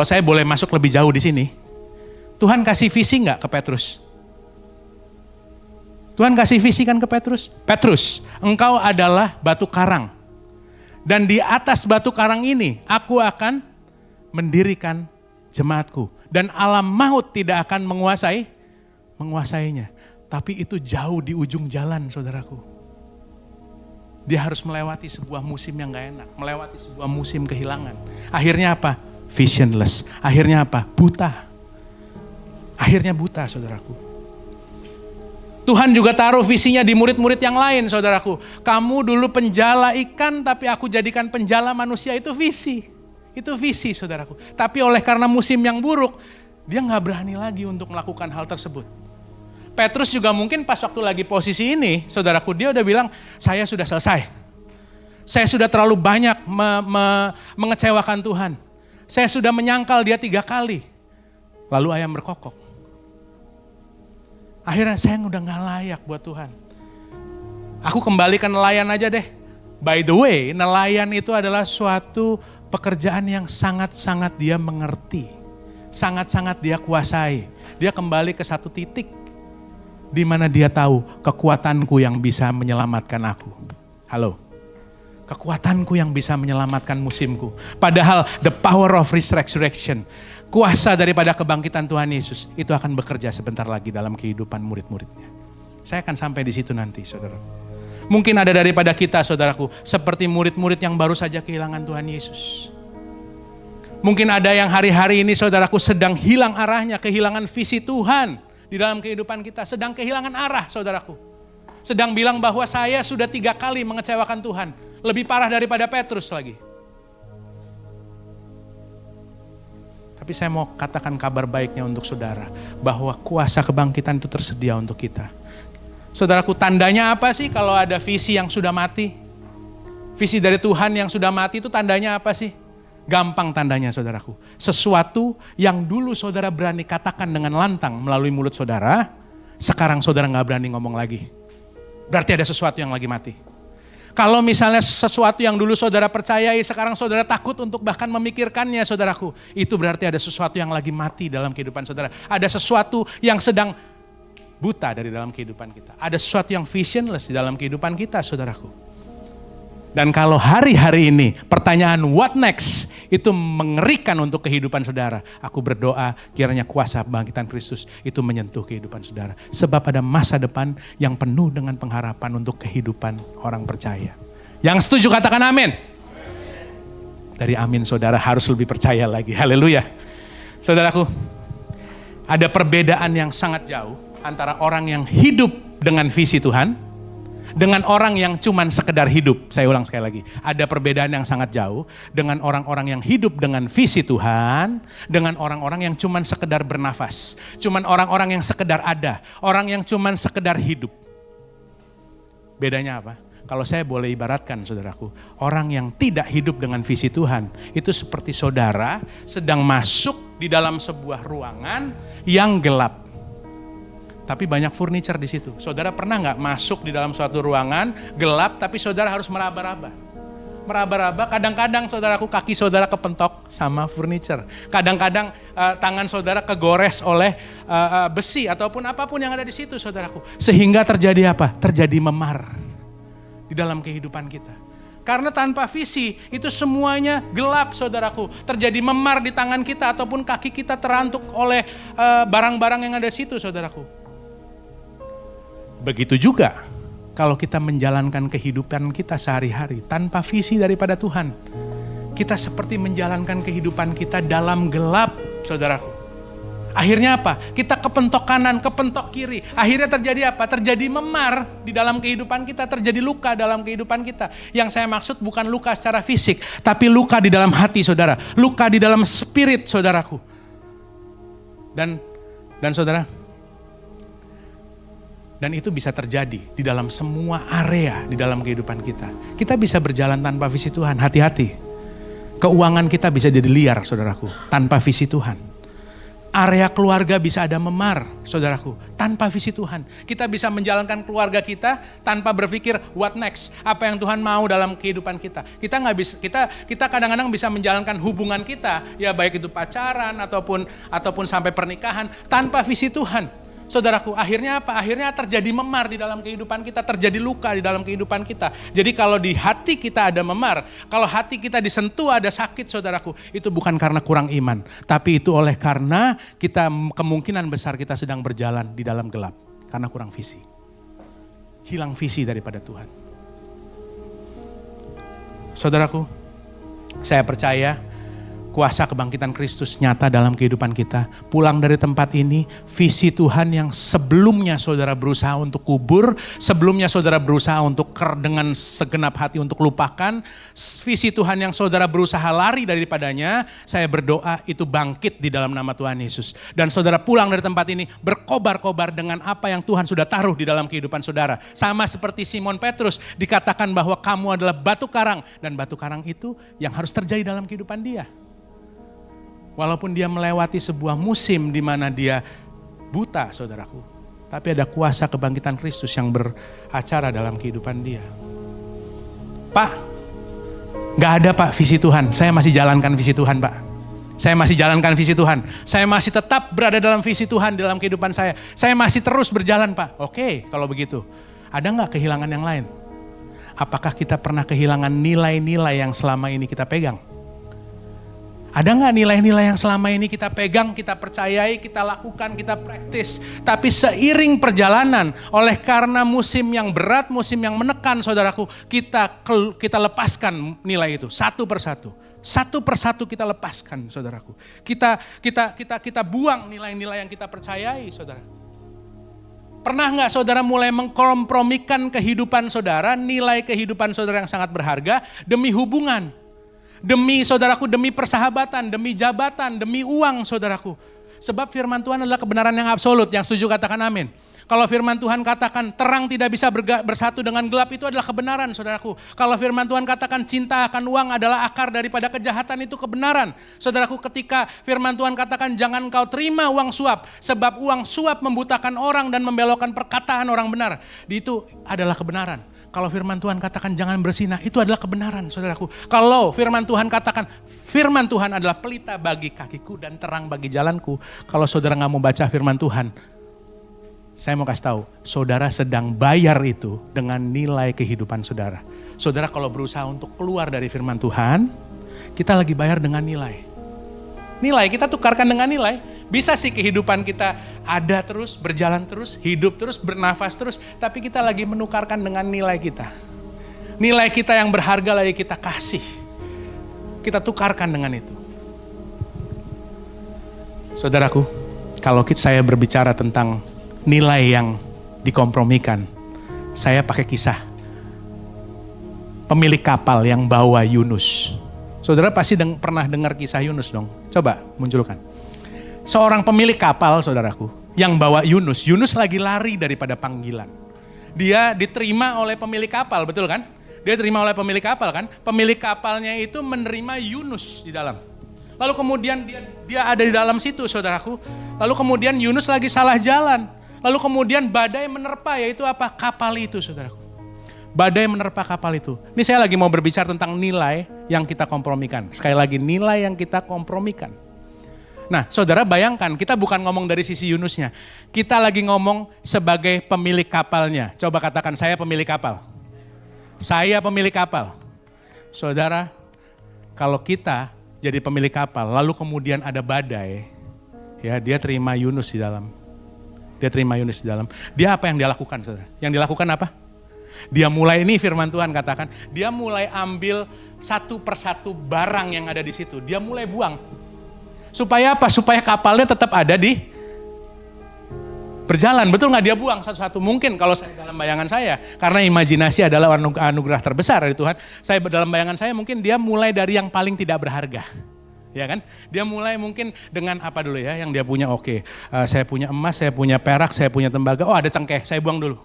saya boleh masuk lebih jauh di sini, Tuhan kasih visi enggak ke Petrus? Tuhan kasih visi kan ke Petrus? Petrus, engkau adalah batu karang. Dan di atas batu karang ini, aku akan mendirikan jemaatku. Dan alam maut tidak akan menguasainya. Tapi itu jauh di ujung jalan, saudaraku. Dia harus melewati sebuah musim yang gak enak. Melewati sebuah musim kehilangan. Akhirnya apa? Visionless. Akhirnya apa? Buta. Akhirnya buta, saudaraku. Tuhan juga taruh visinya di murid-murid yang lain, saudaraku. Kamu dulu penjala ikan, tapi aku jadikan penjala manusia. Itu visi. Itu visi, saudaraku. Tapi oleh karena musim yang buruk, dia gak berani lagi untuk melakukan hal tersebut. Petrus juga mungkin pas waktu lagi posisi ini, saudaraku, dia udah bilang, saya sudah selesai. Saya sudah terlalu banyak mengecewakan Tuhan. Saya sudah menyangkal dia 3 kali. Lalu ayam berkokok. Akhirnya saya udah gak layak buat Tuhan. Aku kembali ke nelayan aja deh. By the way, nelayan itu adalah suatu pekerjaan yang sangat-sangat dia mengerti. Sangat-sangat dia kuasai. Dia kembali ke satu titik di mana dia tahu kekuatanku yang bisa menyelamatkan aku. Halo. Kekuatanku yang bisa menyelamatkan musimku. Padahal the power of resurrection, kuasa daripada kebangkitan Tuhan Yesus itu akan bekerja sebentar lagi dalam kehidupan murid-muridnya. Saya akan sampai di situ nanti, saudara. Mungkin ada daripada kita, saudaraku, seperti murid-murid yang baru saja kehilangan Tuhan Yesus. Mungkin ada yang hari-hari ini saudaraku sedang hilang arahnya, kehilangan visi Tuhan di dalam kehidupan kita. Sedang kehilangan arah saudaraku. Sedang bilang bahwa saya sudah 3 kali mengecewakan Tuhan. Lebih parah daripada Petrus lagi. Tapi saya mau katakan kabar baiknya untuk saudara. Bahwa kuasa kebangkitan itu tersedia untuk kita. Saudaraku, tandanya apa sih kalau ada visi yang sudah mati? Visi dari Tuhan yang sudah mati itu tandanya apa sih? Gampang tandanya saudaraku. Sesuatu yang dulu saudara berani katakan dengan lantang melalui mulut saudara, sekarang saudara gak berani ngomong lagi. Berarti ada sesuatu yang lagi mati. Kalau misalnya sesuatu yang dulu saudara percayai, sekarang saudara takut untuk bahkan memikirkannya saudaraku. Itu berarti ada sesuatu yang lagi mati dalam kehidupan saudara. Ada sesuatu yang sedang buta dari dalam kehidupan kita. Ada sesuatu yang visionless di dalam kehidupan kita saudaraku. Dan kalau hari-hari ini pertanyaan what next itu mengerikan untuk kehidupan saudara. Aku berdoa kiranya kuasa kebangkitan Kristus itu menyentuh kehidupan saudara. Sebab ada masa depan yang penuh dengan pengharapan untuk kehidupan orang percaya. Yang setuju katakan amin. Dari amin saudara harus lebih percaya lagi. Haleluya. Saudaraku, ada perbedaan yang sangat jauh antara orang yang hidup dengan visi Tuhan dengan orang yang cuman sekedar hidup. Saya ulang sekali lagi. Ada perbedaan yang sangat jauh dengan orang-orang yang hidup dengan visi Tuhan, dengan orang-orang yang cuman sekedar bernafas. Cuman orang-orang yang sekedar ada, orang yang cuman sekedar hidup. Bedanya apa? Kalau saya boleh ibaratkan saudaraku, orang yang tidak hidup dengan visi Tuhan, itu seperti saudara sedang masuk di dalam sebuah ruangan yang gelap. Tapi banyak furniture di situ. Saudara pernah nggak masuk di dalam suatu ruangan gelap, tapi saudara harus meraba-raba. Meraba-raba, kadang-kadang saudaraku kaki saudara kepentok sama furniture. Kadang-kadang tangan saudara kegores oleh besi ataupun apapun yang ada di situ saudaraku. Sehingga terjadi apa? Terjadi memar di dalam kehidupan kita. Karena tanpa visi itu semuanya gelap saudaraku. Terjadi memar di tangan kita ataupun kaki kita terantuk oleh barang-barang yang ada di situ saudaraku. Begitu juga kalau kita menjalankan kehidupan kita sehari-hari tanpa visi daripada Tuhan. Kita seperti menjalankan kehidupan kita dalam gelap, saudaraku. Akhirnya apa? Kita kepentok kanan, kepentok kiri. Akhirnya terjadi apa? Terjadi memar di dalam kehidupan kita, terjadi luka dalam kehidupan kita. Yang saya maksud bukan luka secara fisik, tapi luka di dalam hati saudara. Luka di dalam spirit saudaraku. Dan saudara, dan itu bisa terjadi di dalam semua area di dalam kehidupan kita. Kita bisa berjalan tanpa visi Tuhan, hati-hati. Keuangan kita bisa jadi liar, saudaraku, tanpa visi Tuhan. Area keluarga bisa ada memar, saudaraku, tanpa visi Tuhan. Kita bisa menjalankan keluarga kita tanpa berpikir what next, apa yang Tuhan mau dalam kehidupan kita. Kita kadang-kadang bisa menjalankan hubungan kita, ya baik itu pacaran ataupun sampai pernikahan tanpa visi Tuhan. Saudaraku, akhirnya apa? Akhirnya terjadi memar di dalam kehidupan kita, terjadi luka di dalam kehidupan kita. Jadi kalau di hati kita ada memar, kalau hati kita disentuh ada sakit saudaraku, itu bukan karena kurang iman, tapi itu oleh karena kita kemungkinan besar kita sedang berjalan di dalam gelap, karena kurang visi. Hilang visi daripada Tuhan. Saudaraku, saya percaya kuasa kebangkitan Kristus nyata dalam kehidupan kita. Pulang dari tempat ini, visi Tuhan yang sebelumnya saudara berusaha untuk kubur, sebelumnya saudara berusaha untuk dengan segenap hati untuk lupakan, visi Tuhan yang saudara berusaha lari daripadanya, saya berdoa itu bangkit di dalam nama Tuhan Yesus. Dan saudara pulang dari tempat ini berkobar-kobar dengan apa yang Tuhan sudah taruh di dalam kehidupan saudara. Sama seperti Simon Petrus, dikatakan bahwa kamu adalah batu karang, dan batu karang itu yang harus terjadi dalam kehidupan dia. Walaupun dia melewati sebuah musim di mana dia buta, saudaraku. Tapi ada kuasa kebangkitan Kristus yang beracara dalam kehidupan dia. Pak, gak ada Pak visi Tuhan. Saya masih jalankan visi Tuhan Pak. Saya masih jalankan visi Tuhan. Saya masih tetap berada dalam visi Tuhan dalam kehidupan saya. Saya masih terus berjalan Pak. Oke, kalau begitu. Ada gak kehilangan yang lain? Apakah kita pernah kehilangan nilai-nilai yang selama ini kita pegang? Ada nggak nilai-nilai yang selama ini kita pegang, kita percayai, kita lakukan, kita praktis. Tapi seiring perjalanan, oleh karena musim yang berat, musim yang menekan saudaraku, kita lepaskan nilai itu satu persatu. Satu persatu kita lepaskan, saudaraku. Kita buang nilai-nilai yang kita percayai, saudara. Pernah nggak saudara mulai mengkompromikan kehidupan saudara, nilai kehidupan saudara yang sangat berharga demi hubungan, demi saudaraku, demi persahabatan, demi jabatan, demi uang, saudaraku. Sebab firman Tuhan adalah kebenaran yang absolut. Yang setuju katakan amin. Kalau firman Tuhan katakan terang tidak bisa bersatu dengan gelap, itu adalah kebenaran, saudaraku. Kalau firman Tuhan katakan cinta akan uang adalah akar daripada kejahatan, itu kebenaran. Saudaraku, ketika firman Tuhan katakan jangan kau terima uang suap, sebab uang suap membutakan orang dan membelokkan perkataan orang benar, itu adalah kebenaran. Kalau firman Tuhan katakan jangan berzinah, itu adalah kebenaran, saudaraku. Kalau firman Tuhan katakan firman Tuhan adalah pelita bagi kakiku dan terang bagi jalanku. Kalau saudara nggak mau baca firman Tuhan, saya mau kasih tahu, saudara sedang bayar itu dengan nilai kehidupan saudara. Saudara kalau berusaha untuk keluar dari firman Tuhan, kita lagi bayar dengan nilai. Nilai kita tukarkan dengan nilai. Bisa sih kehidupan kita ada terus, berjalan terus, hidup terus, bernafas terus, tapi kita lagi menukarkan dengan nilai kita. Nilai kita yang berharga lagi kita kasih. Kita tukarkan dengan itu. Saudaraku, kalau saya berbicara tentang nilai yang dikompromikan, saya pakai kisah pemilik kapal yang bawa Yunus. Saudara pasti pernah dengar kisah Yunus dong. Coba munculkan. Seorang pemilik kapal, saudaraku, yang bawa Yunus. Yunus lagi lari daripada panggilan. Dia diterima oleh pemilik kapal, betul kan? Dia diterima oleh pemilik kapal kan? Pemilik kapalnya itu menerima Yunus di dalam. Lalu kemudian dia ada di dalam situ, saudaraku. Lalu kemudian Yunus lagi salah jalan. Lalu kemudian badai menerpa, yaitu apa? Kapal itu, saudaraku. Badai menerpa kapal itu. Ini saya lagi mau berbicara tentang nilai yang kita kompromikan. Sekali lagi, nilai yang kita kompromikan. Nah, saudara bayangkan, kita bukan ngomong dari sisi Yunusnya. Kita lagi ngomong sebagai pemilik kapalnya. Coba katakan, saya pemilik kapal. Saya pemilik kapal. Saudara, kalau kita jadi pemilik kapal, lalu kemudian ada badai, ya dia terima Yunus di dalam. Dia terima Yunus di dalam. Dia apa yang dia lakukan, saudara? Yang dilakukan apa? Dia mulai, ini firman Tuhan katakan, dia mulai ambil satu persatu barang yang ada di situ. Dia mulai buang. Supaya apa? Supaya kapalnya tetap ada di berjalan. Betul nggak? Dia buang satu-satu. Mungkin kalau saya dalam bayangan saya, karena imajinasi adalah anugerah terbesar dari Tuhan. Saya dalam bayangan saya mungkin dia mulai dari yang paling tidak berharga. Ya kan? Dia mulai mungkin dengan apa dulu ya, yang dia punya. Oke, saya punya emas, saya punya perak, saya punya tembaga. Oh, ada cengkeh, saya buang dulu.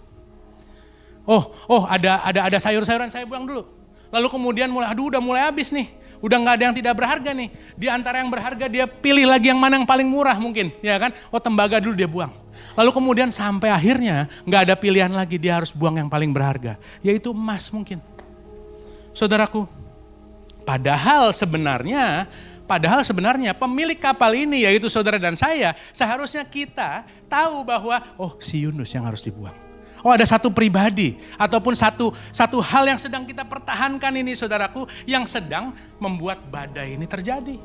Oh, ada sayur-sayuran, saya buang dulu. Lalu kemudian udah mulai habis nih. Udah nggak ada yang tidak berharga nih. Di antara yang berharga dia pilih lagi yang mana yang paling murah mungkin, ya kan? Oh, tembaga dulu dia buang. Lalu kemudian sampai akhirnya nggak ada pilihan lagi, dia harus buang yang paling berharga, yaitu emas mungkin. Saudaraku, padahal sebenarnya pemilik kapal ini, yaitu saudara dan saya, seharusnya kita tahu bahwa si Yunus yang harus dibuang. Ada satu pribadi ataupun satu hal yang sedang kita pertahankan ini, saudaraku, yang sedang membuat badai ini terjadi.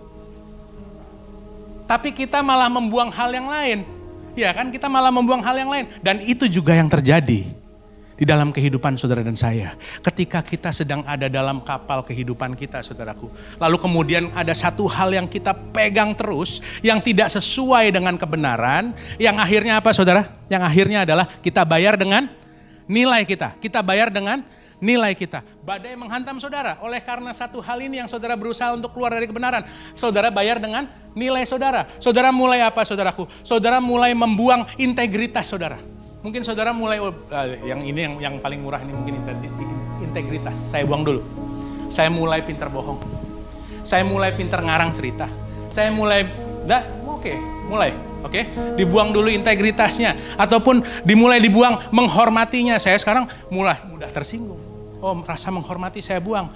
Tapi kita malah membuang hal yang lain. Ya kan, kita malah membuang hal yang lain. Dan itu juga yang terjadi di dalam kehidupan saudara dan saya. Ketika kita sedang ada dalam kapal kehidupan kita, saudaraku. Lalu kemudian ada satu hal yang kita pegang terus, yang tidak sesuai dengan kebenaran. Yang akhirnya apa, saudara? Yang akhirnya adalah kita bayar dengan nilai kita. Kita bayar dengan nilai kita. Badai menghantam saudara. Oleh karena satu hal ini yang saudara berusaha untuk keluar dari kebenaran. Saudara bayar dengan nilai saudara. Saudara mulai apa, saudaraku? Saudara mulai membuang integritas saudara. Mungkin saudara mulai, yang paling murah ini mungkin integritas. Saya buang dulu. Saya mulai pintar bohong. Saya mulai pintar ngarang cerita. Saya mulai, mulai. Oke, dibuang dulu integritasnya. Ataupun dimulai dibuang menghormatinya. Saya sekarang mudah tersinggung. Rasa menghormati saya buang.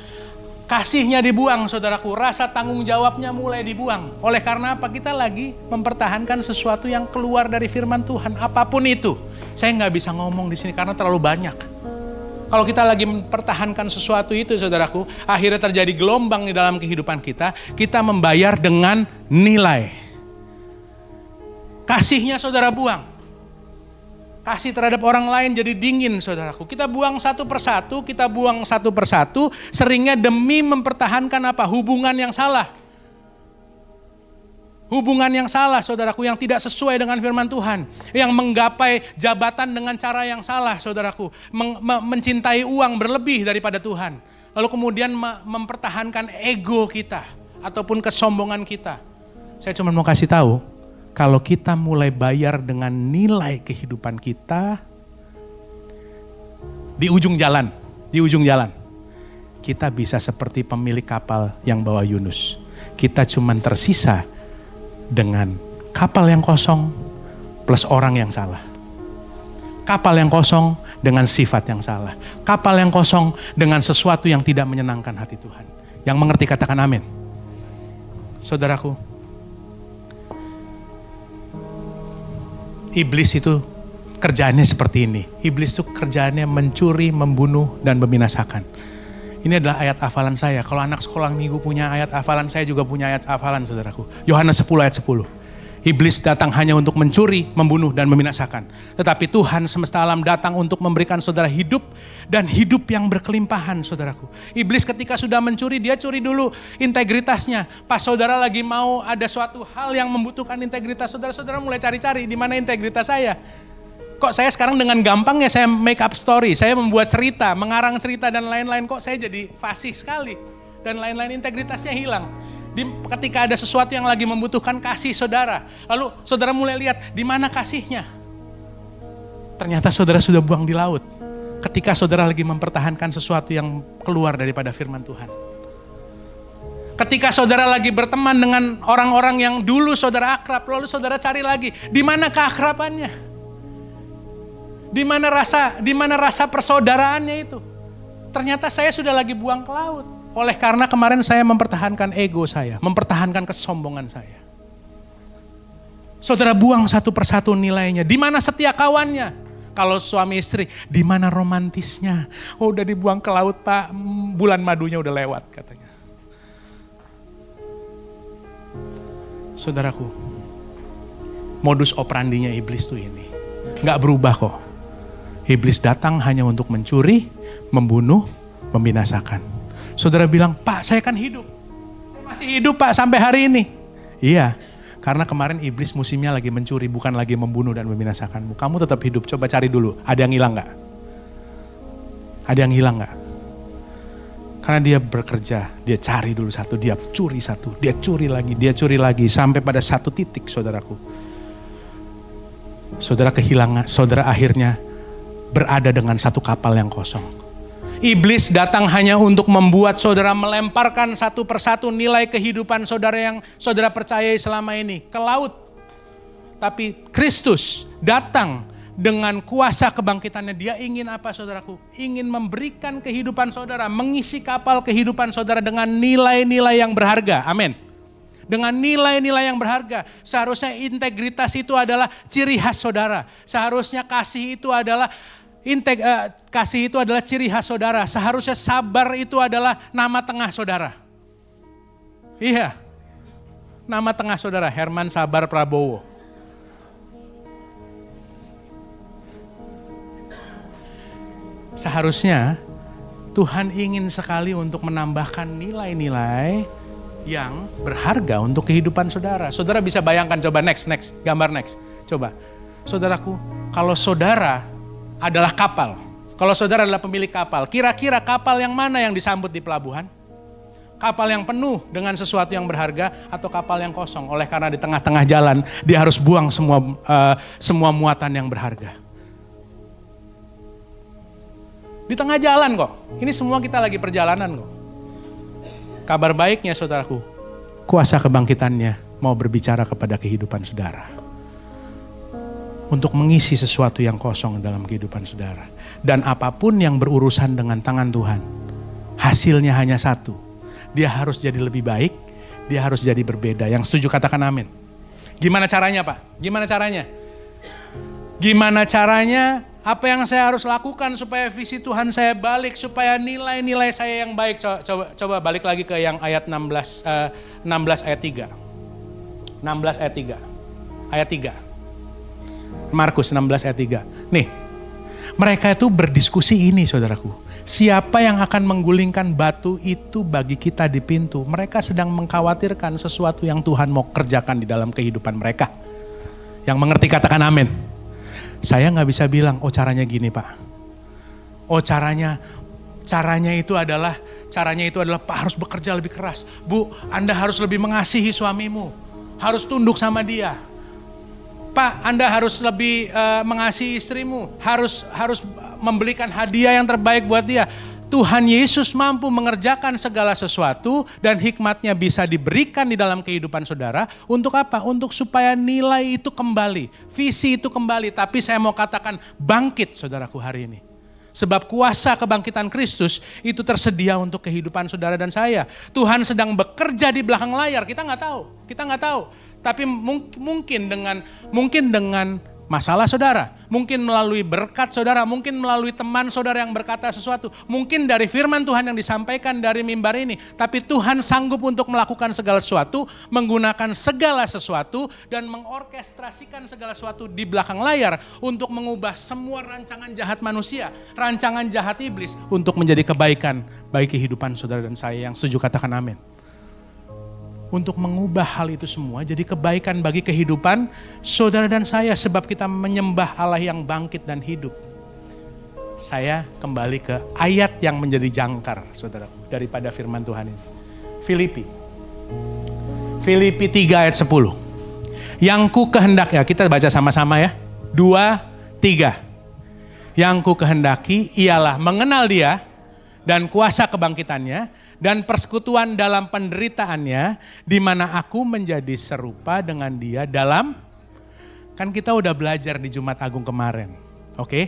Kasihnya dibuang, saudaraku. Rasa tanggung jawabnya mulai dibuang. Oleh karena apa? Kita lagi mempertahankan sesuatu yang keluar dari firman Tuhan. Apapun itu. Saya nggak bisa ngomong di sini karena terlalu banyak. Kalau kita lagi mempertahankan sesuatu itu, saudaraku, akhirnya terjadi gelombang di dalam kehidupan kita. Kita membayar dengan nilai. Kasihnya saudara buang. Kasih terhadap orang lain jadi dingin, saudaraku. Kita buang satu persatu, seringnya demi mempertahankan apa? Hubungan yang salah. Hubungan yang salah, saudaraku, yang tidak sesuai dengan firman Tuhan. Yang menggapai jabatan dengan cara yang salah, saudaraku. Mencintai uang berlebih daripada Tuhan. Lalu kemudian mempertahankan ego kita ataupun kesombongan kita. Saya cuma mau kasih tahu, kalau kita mulai bayar dengan nilai kehidupan kita, di ujung jalan, kita bisa seperti pemilik kapal yang bawa Yunus. Kita cuma tersisa dengan kapal yang kosong plus orang yang salah. Kapal yang kosong dengan sifat yang salah. Kapal yang kosong dengan sesuatu yang tidak menyenangkan hati Tuhan. Yang mengerti katakan amin. Saudaraku, iblis itu kerjaannya seperti ini. Iblis itu kerjaannya mencuri, membunuh, dan membinasakan. Ini adalah ayat hafalan saya. Kalau anak sekolah minggu punya ayat hafalan, saya juga punya ayat hafalan, saudaraku. Yohanes 10 ayat 10. Iblis datang hanya untuk mencuri, membunuh, dan membinasakan. Tetapi Tuhan semesta alam datang untuk memberikan saudara hidup dan hidup yang berkelimpahan, saudaraku. Iblis ketika sudah mencuri, dia curi dulu integritasnya. Pas saudara lagi mau ada suatu hal yang membutuhkan integritas, saudara-saudara mulai cari-cari di mana integritas saya. Kok saya sekarang dengan gampangnya saya make up story, saya membuat cerita, mengarang cerita dan lain-lain, kok saya jadi fasih sekali. Dan lain-lain, integritasnya hilang. Ketika ada sesuatu yang lagi membutuhkan kasih saudara, lalu saudara mulai lihat di mana kasihnya. Ternyata saudara sudah buang di laut. Ketika saudara lagi mempertahankan sesuatu yang keluar daripada firman Tuhan. Ketika saudara lagi berteman dengan orang-orang yang dulu saudara akrab, lalu saudara cari lagi, di mana keakrabannya? Di mana rasa persaudaraannya itu? Ternyata saya sudah lagi buang ke laut. Oleh karena kemarin saya mempertahankan ego saya, mempertahankan kesombongan saya. Saudara buang satu persatu nilainya. Di mana setia kawannya? Kalau suami istri, di mana romantisnya? Oh, udah dibuang ke laut, Pak. Bulan madunya udah lewat, katanya. Saudaraku, modus operandinya iblis tuh ini. Nggak berubah kok. Iblis datang hanya untuk mencuri, membunuh, membinasakan. Saudara bilang, Pak, saya kan hidup. Saya masih hidup, Pak, sampai hari ini. Iya, karena kemarin iblis musimnya lagi mencuri, bukan lagi membunuh dan membinasakanmu. Kamu tetap hidup, coba cari dulu. Ada yang hilang gak? Ada yang hilang gak? Karena dia bekerja, dia cari dulu satu, dia curi lagi, sampai pada satu titik, saudaraku. Saudara kehilangan, saudara akhirnya berada dengan satu kapal yang kosong. Iblis datang hanya untuk membuat saudara melemparkan satu persatu nilai kehidupan saudara yang saudara percayai selama ini ke laut. Tapi Kristus datang dengan kuasa kebangkitannya. Dia ingin apa, saudaraku? Ingin memberikan kehidupan saudara, mengisi kapal kehidupan saudara dengan nilai-nilai yang berharga. Amin. Dengan nilai-nilai yang berharga. Seharusnya integritas itu adalah ciri khas saudara. Seharusnya kasih itu adalah ciri khas saudara. Seharusnya sabar itu adalah nama tengah saudara. Iya. Nama tengah saudara, Herman Sabar Prabowo. Seharusnya Tuhan ingin sekali untuk menambahkan nilai-nilai yang berharga untuk kehidupan saudara. Saudara bisa bayangkan, coba next, gambar next. Coba, saudaraku, kalau saudara adalah kapal. Kalau saudara adalah pemilik kapal, kira-kira kapal yang mana yang disambut di pelabuhan? Kapal yang penuh dengan sesuatu yang berharga atau kapal yang kosong? Oleh karena di tengah-tengah jalan dia harus buang semua muatan yang berharga. Di tengah jalan kok. Ini semua kita lagi perjalanan kok. Kabar baiknya saudaraku, kuasa kebangkitannya mau berbicara kepada kehidupan saudara. Untuk mengisi sesuatu yang kosong dalam kehidupan saudara. Dan apapun yang berurusan dengan tangan Tuhan, hasilnya hanya satu. Dia harus jadi lebih baik, dia harus jadi berbeda. Yang setuju katakan amin. Gimana caranya, Pak? Gimana caranya? Gimana caranya? Apa yang saya harus lakukan supaya visi Tuhan saya balik, supaya nilai-nilai saya yang baik. Coba balik lagi ke yang ayat 16 ayat 3. 16 ayat 3. Ayat 3. Markus 16 ayat 3. Nih, mereka itu berdiskusi ini saudaraku. Siapa yang akan menggulingkan batu itu bagi kita di pintu? Mereka sedang mengkhawatirkan sesuatu yang Tuhan mau kerjakan di dalam kehidupan mereka. Yang mengerti katakan amin. Saya gak bisa bilang, oh caranya gini Pak. Oh caranya itu adalah Pak harus bekerja lebih keras. Bu, Anda harus lebih mengasihi suamimu. Harus tunduk sama dia. Pak, Anda harus lebih mengasihi istrimu, harus membelikan hadiah yang terbaik buat dia. Tuhan Yesus mampu mengerjakan segala sesuatu dan hikmatnya bisa diberikan di dalam kehidupan saudara. Untuk apa? Untuk supaya nilai itu kembali, visi itu kembali. Tapi saya mau katakan bangkit saudaraku hari ini. Sebab kuasa kebangkitan Kristus itu tersedia untuk kehidupan saudara dan saya. Tuhan sedang bekerja di belakang layar, kita nggak tahu. Tapi mungkin dengan masalah saudara, mungkin melalui berkat saudara, mungkin melalui teman saudara yang berkata sesuatu, mungkin dari firman Tuhan yang disampaikan dari mimbar ini. Tapi Tuhan sanggup untuk melakukan segala sesuatu, menggunakan segala sesuatu dan mengorkestrasikan segala sesuatu di belakang layar untuk mengubah semua rancangan jahat manusia, rancangan jahat iblis untuk menjadi kebaikan bagi kehidupan saudara dan saya. Yang setuju katakan amin. Untuk mengubah hal itu semua jadi kebaikan bagi kehidupan saudara dan saya, sebab kita menyembah Allah yang bangkit dan hidup. Saya kembali ke ayat yang menjadi jangkar saudara daripada firman Tuhan ini. Filipi 3 ayat 10. Yang ku kehendak, ya kita baca sama-sama ya. 2, 3. Yang ku kehendaki ialah mengenal dia dan kuasa kebangkitannya dan persekutuan dalam penderitaannya, di mana aku menjadi serupa dengan dia dalam, kan kita udah belajar di Jumat Agung kemarin, oke?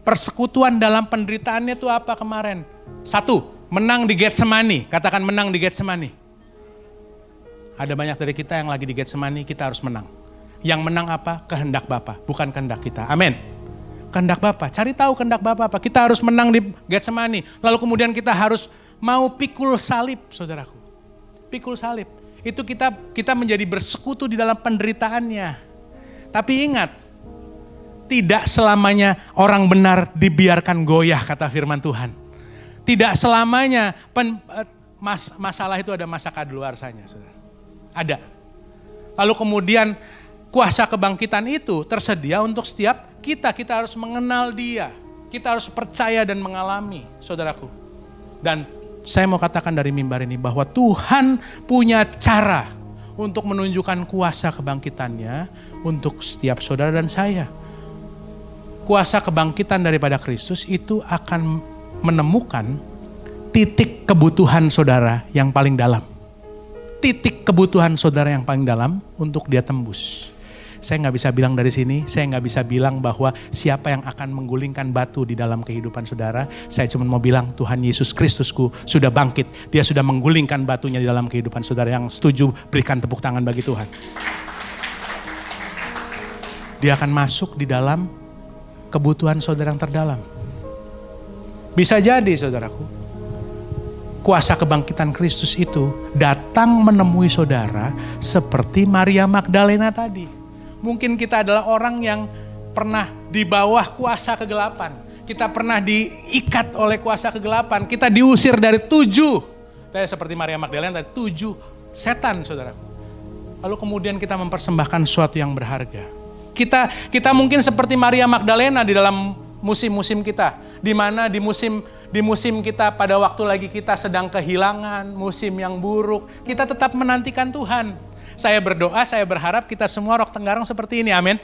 Persekutuan dalam penderitaannya itu apa kemarin? 1, menang di Getsemani, katakan menang di Getsemani. Ada banyak dari kita yang lagi di Getsemani, kita harus menang. Yang menang apa? Kehendak Bapa, bukan kehendak kita, amin. Kehendak Bapa, cari tahu kehendak Bapa apa. Kita harus menang di Getsemani, lalu kemudian kita harus mau pikul salib, saudaraku. Pikul salib. Itu kita menjadi bersekutu di dalam penderitaannya. Tapi ingat, tidak selamanya orang benar dibiarkan goyah, kata firman Tuhan. Tidak selamanya masalah itu ada masa kadaluarsanya, saudara. Ada. Lalu kemudian kuasa kebangkitan itu tersedia untuk setiap kita. Kita harus mengenal dia. Kita harus percaya dan mengalami, saudaraku. Dan saya mau katakan dari mimbar ini bahwa Tuhan punya cara untuk menunjukkan kuasa kebangkitannya untuk setiap saudara dan saya. Kuasa kebangkitan daripada Kristus itu akan menemukan titik kebutuhan saudara yang paling dalam. Titik kebutuhan saudara yang paling dalam untuk dia tembus. Saya nggak bisa bilang dari sini, saya nggak bisa bilang bahwa siapa yang akan menggulingkan batu di dalam kehidupan saudara. Saya cuma mau bilang Tuhan Yesus Kristusku sudah bangkit. Dia sudah menggulingkan batunya di dalam kehidupan saudara. Yang setuju berikan tepuk tangan bagi Tuhan. Dia akan masuk di dalam kebutuhan saudara yang terdalam. Bisa jadi saudaraku, kuasa kebangkitan Kristus itu datang menemui saudara seperti Maria Magdalena tadi. Mungkin kita adalah orang yang pernah di bawah kuasa kegelapan. Kita pernah diikat oleh kuasa kegelapan. Kita diusir dari 7. Seperti Maria Magdalena dari 7 setan, saudara. Lalu kemudian kita mempersembahkan sesuatu yang berharga. Kita mungkin seperti Maria Magdalena di dalam musim-musim kita. Di mana di musim kita pada waktu lagi kita sedang kehilangan, musim yang buruk. Kita tetap menantikan Tuhan. Saya berdoa, saya berharap kita semua Rock Tenggarong seperti ini, amin.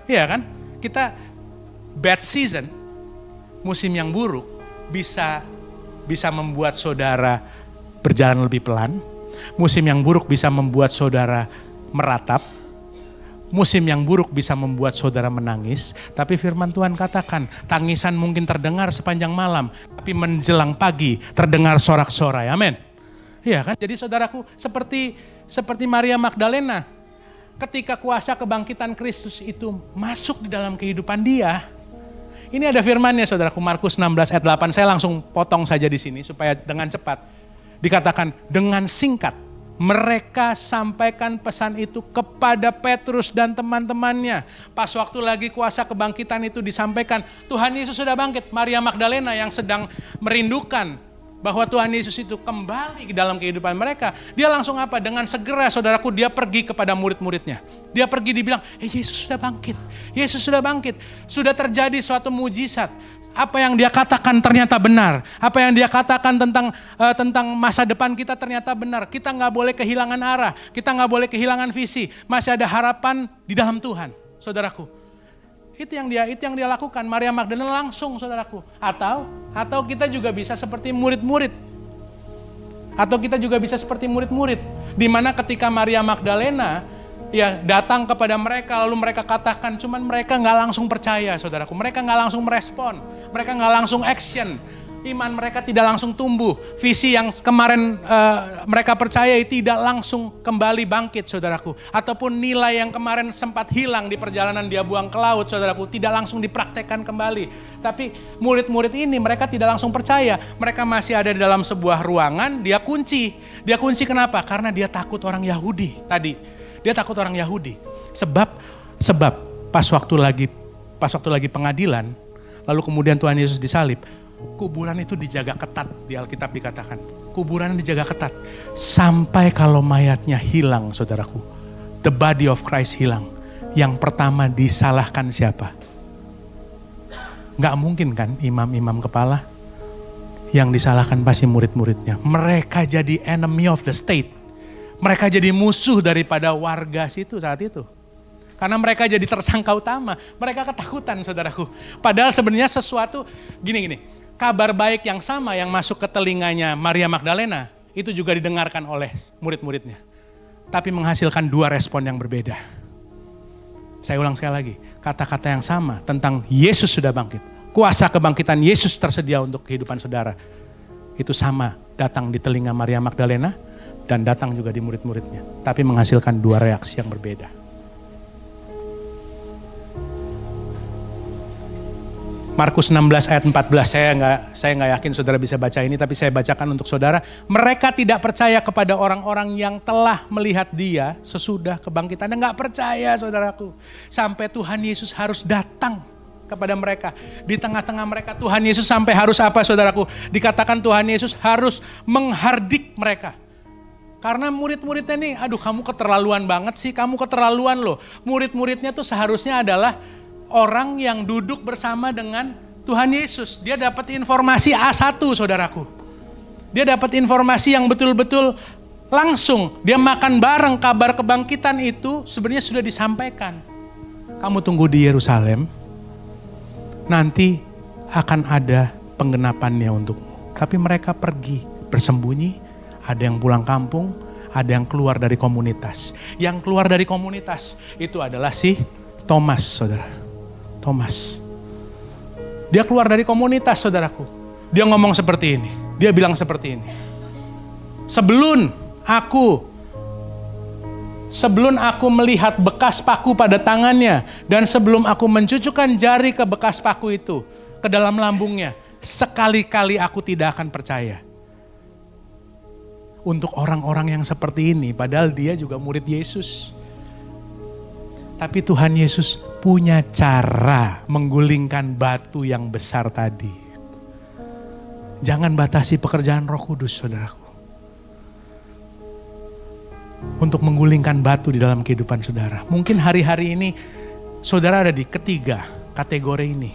Iya kan? Kita bad season, musim yang buruk bisa membuat saudara berjalan lebih pelan. Musim yang buruk bisa membuat saudara meratap. Musim yang buruk bisa membuat saudara menangis. Tapi firman Tuhan katakan, tangisan mungkin terdengar sepanjang malam, tapi menjelang pagi terdengar sorak-sorai, amin. Iya kan? Jadi saudaraku seperti Maria Magdalena, ketika kuasa kebangkitan Kristus itu masuk di dalam kehidupan dia. Ini ada firmannya saudaraku, Markus 16 ayat 8, saya langsung potong saja di sini supaya dengan cepat. Dikatakan dengan singkat Mereka sampaikan pesan itu kepada Petrus dan teman-temannya. Pas waktu lagi kuasa kebangkitan itu disampaikan, Tuhan Yesus sudah bangkit. Maria Magdalena yang sedang merindukan bahwa Tuhan Yesus itu kembali ke dalam kehidupan mereka. Dia langsung apa? Dengan segera saudaraku dia pergi kepada murid-muridnya. Dia pergi dibilang, Yesus sudah bangkit. Yesus sudah bangkit. Sudah terjadi suatu mujizat. Apa yang dia katakan ternyata benar. Apa yang dia katakan tentang masa depan kita ternyata benar. Kita nggak boleh kehilangan arah. Kita nggak boleh kehilangan visi. Masih ada harapan di dalam Tuhan, saudaraku. Itu yang dia lakukan. Maria Magdalena langsung, saudaraku. Atau kita juga bisa seperti murid-murid. Di mana ketika Maria Magdalena datang kepada mereka, lalu mereka katakan, cuman mereka nggak langsung percaya, saudaraku. Mereka nggak langsung merespon, mereka nggak langsung action. Iman mereka tidak langsung tumbuh. Visi yang kemarin mereka percayai tidak langsung kembali bangkit, saudaraku. Ataupun nilai yang kemarin sempat hilang di perjalanan dia buang ke laut, saudaraku, tidak langsung dipraktekkan kembali. Tapi murid-murid ini mereka tidak langsung percaya. Mereka masih ada di dalam sebuah ruangan, dia kunci. Dia kunci kenapa? Karena dia takut orang Yahudi tadi. Dia takut orang Yahudi. Sebab pas waktu lagi pengadilan, lalu kemudian Tuhan Yesus disalib, kuburan itu dijaga ketat, di Alkitab dikatakan. Kuburan dijaga ketat. Sampai kalau mayatnya hilang, saudaraku. The body of Christ hilang. Yang pertama disalahkan siapa? Gak mungkin kan imam-imam kepala. Yang disalahkan pasti murid-muridnya. Mereka jadi enemy of the state. Mereka jadi musuh daripada warga situ saat itu. Karena mereka jadi tersangka utama. Mereka ketakutan, saudaraku. Padahal sebenarnya sesuatu, gini. Kabar baik yang sama yang masuk ke telinganya Maria Magdalena, itu juga didengarkan oleh murid-muridnya. Tapi menghasilkan dua respon yang berbeda. Saya ulang sekali lagi. Kata-kata yang sama tentang Yesus sudah bangkit. Kuasa kebangkitan Yesus tersedia untuk kehidupan saudara. Itu sama datang di telinga Maria Magdalena dan datang juga di murid-muridnya. Tapi menghasilkan dua reaksi yang berbeda. Markus 16 ayat 14, saya nggak yakin saudara bisa baca ini, tapi saya bacakan untuk saudara. Mereka tidak percaya kepada orang-orang yang telah melihat dia sesudah kebangkitannya. Nggak percaya, saudaraku. Sampai Tuhan Yesus harus datang kepada mereka. Di tengah-tengah mereka Tuhan Yesus sampai harus apa, saudaraku? Dikatakan Tuhan Yesus harus menghardik mereka. Karena murid-muridnya nih, aduh kamu keterlaluan banget sih, kamu keterlaluan loh. Murid-muridnya tuh seharusnya adalah orang yang duduk bersama dengan Tuhan Yesus. Dia dapat informasi A1, saudaraku. Dia dapat informasi yang betul-betul langsung. Dia makan bareng, kabar kebangkitan itu sebenarnya sudah disampaikan. Kamu tunggu di Yerusalem, nanti akan ada penggenapannya untukmu. Tapi mereka pergi bersembunyi, ada yang pulang kampung, ada yang keluar dari komunitas. Yang keluar dari komunitas itu adalah si Thomas, saudara. Thomas. Dia keluar dari komunitas, saudaraku. Dia ngomong seperti ini. Dia bilang seperti ini. Sebelum aku melihat bekas paku pada tangannya, dan sebelum aku mencucukkan jari ke bekas paku itu, ke dalam lambungnya, sekali-kali aku tidak akan percaya. Untuk orang-orang yang seperti ini, padahal dia juga murid Yesus. Tapi Tuhan Yesus punya cara menggulingkan batu yang besar tadi. Jangan batasi pekerjaan Roh Kudus, saudaraku. Untuk menggulingkan batu di dalam kehidupan saudara. Mungkin hari-hari ini saudara ada di ketiga kategori ini.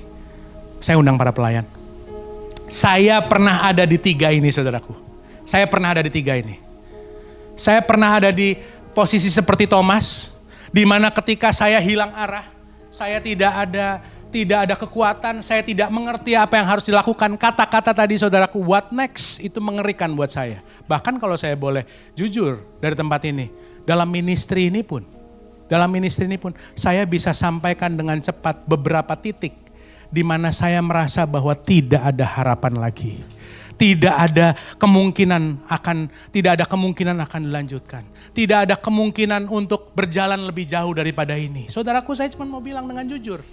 Saya undang para pelayan. Saya pernah ada di tiga ini, saudaraku. Saya pernah ada di tiga ini. Saya pernah ada di posisi seperti Thomas, di mana ketika saya hilang arah, saya tidak ada kekuatan, saya tidak mengerti apa yang harus dilakukan. Kata-kata tadi saudaraku, what next, itu mengerikan buat saya. Bahkan kalau saya boleh jujur dari tempat ini, dalam ministry ini pun, saya bisa sampaikan dengan cepat beberapa titik di mana saya merasa bahwa tidak ada harapan lagi. Tidak ada kemungkinan akan dilanjutkan. Tidak ada kemungkinan untuk berjalan lebih jauh daripada ini. Saudaraku, saya cuma mau bilang dengan jujur.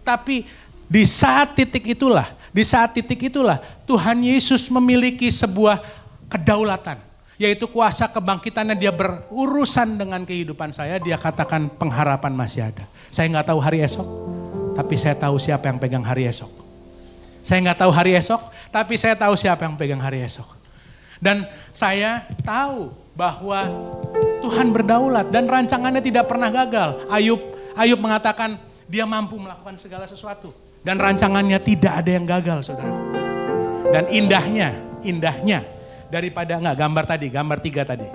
Tapi di saat titik itulah Tuhan Yesus memiliki sebuah kedaulatan yaitu kuasa kebangkitannya dia berurusan dengan kehidupan saya, dia katakan pengharapan masih ada. Saya nggak tahu hari esok, tapi saya tahu siapa yang pegang hari esok. Saya nggak tahu hari esok, tapi saya tahu siapa yang pegang hari esok. Dan saya tahu bahwa Tuhan berdaulat dan rancangannya tidak pernah gagal. Ayub mengatakan dia mampu melakukan segala sesuatu. Dan rancangannya tidak ada yang gagal, saudara. Dan indahnya daripada, gambar 3 tadi.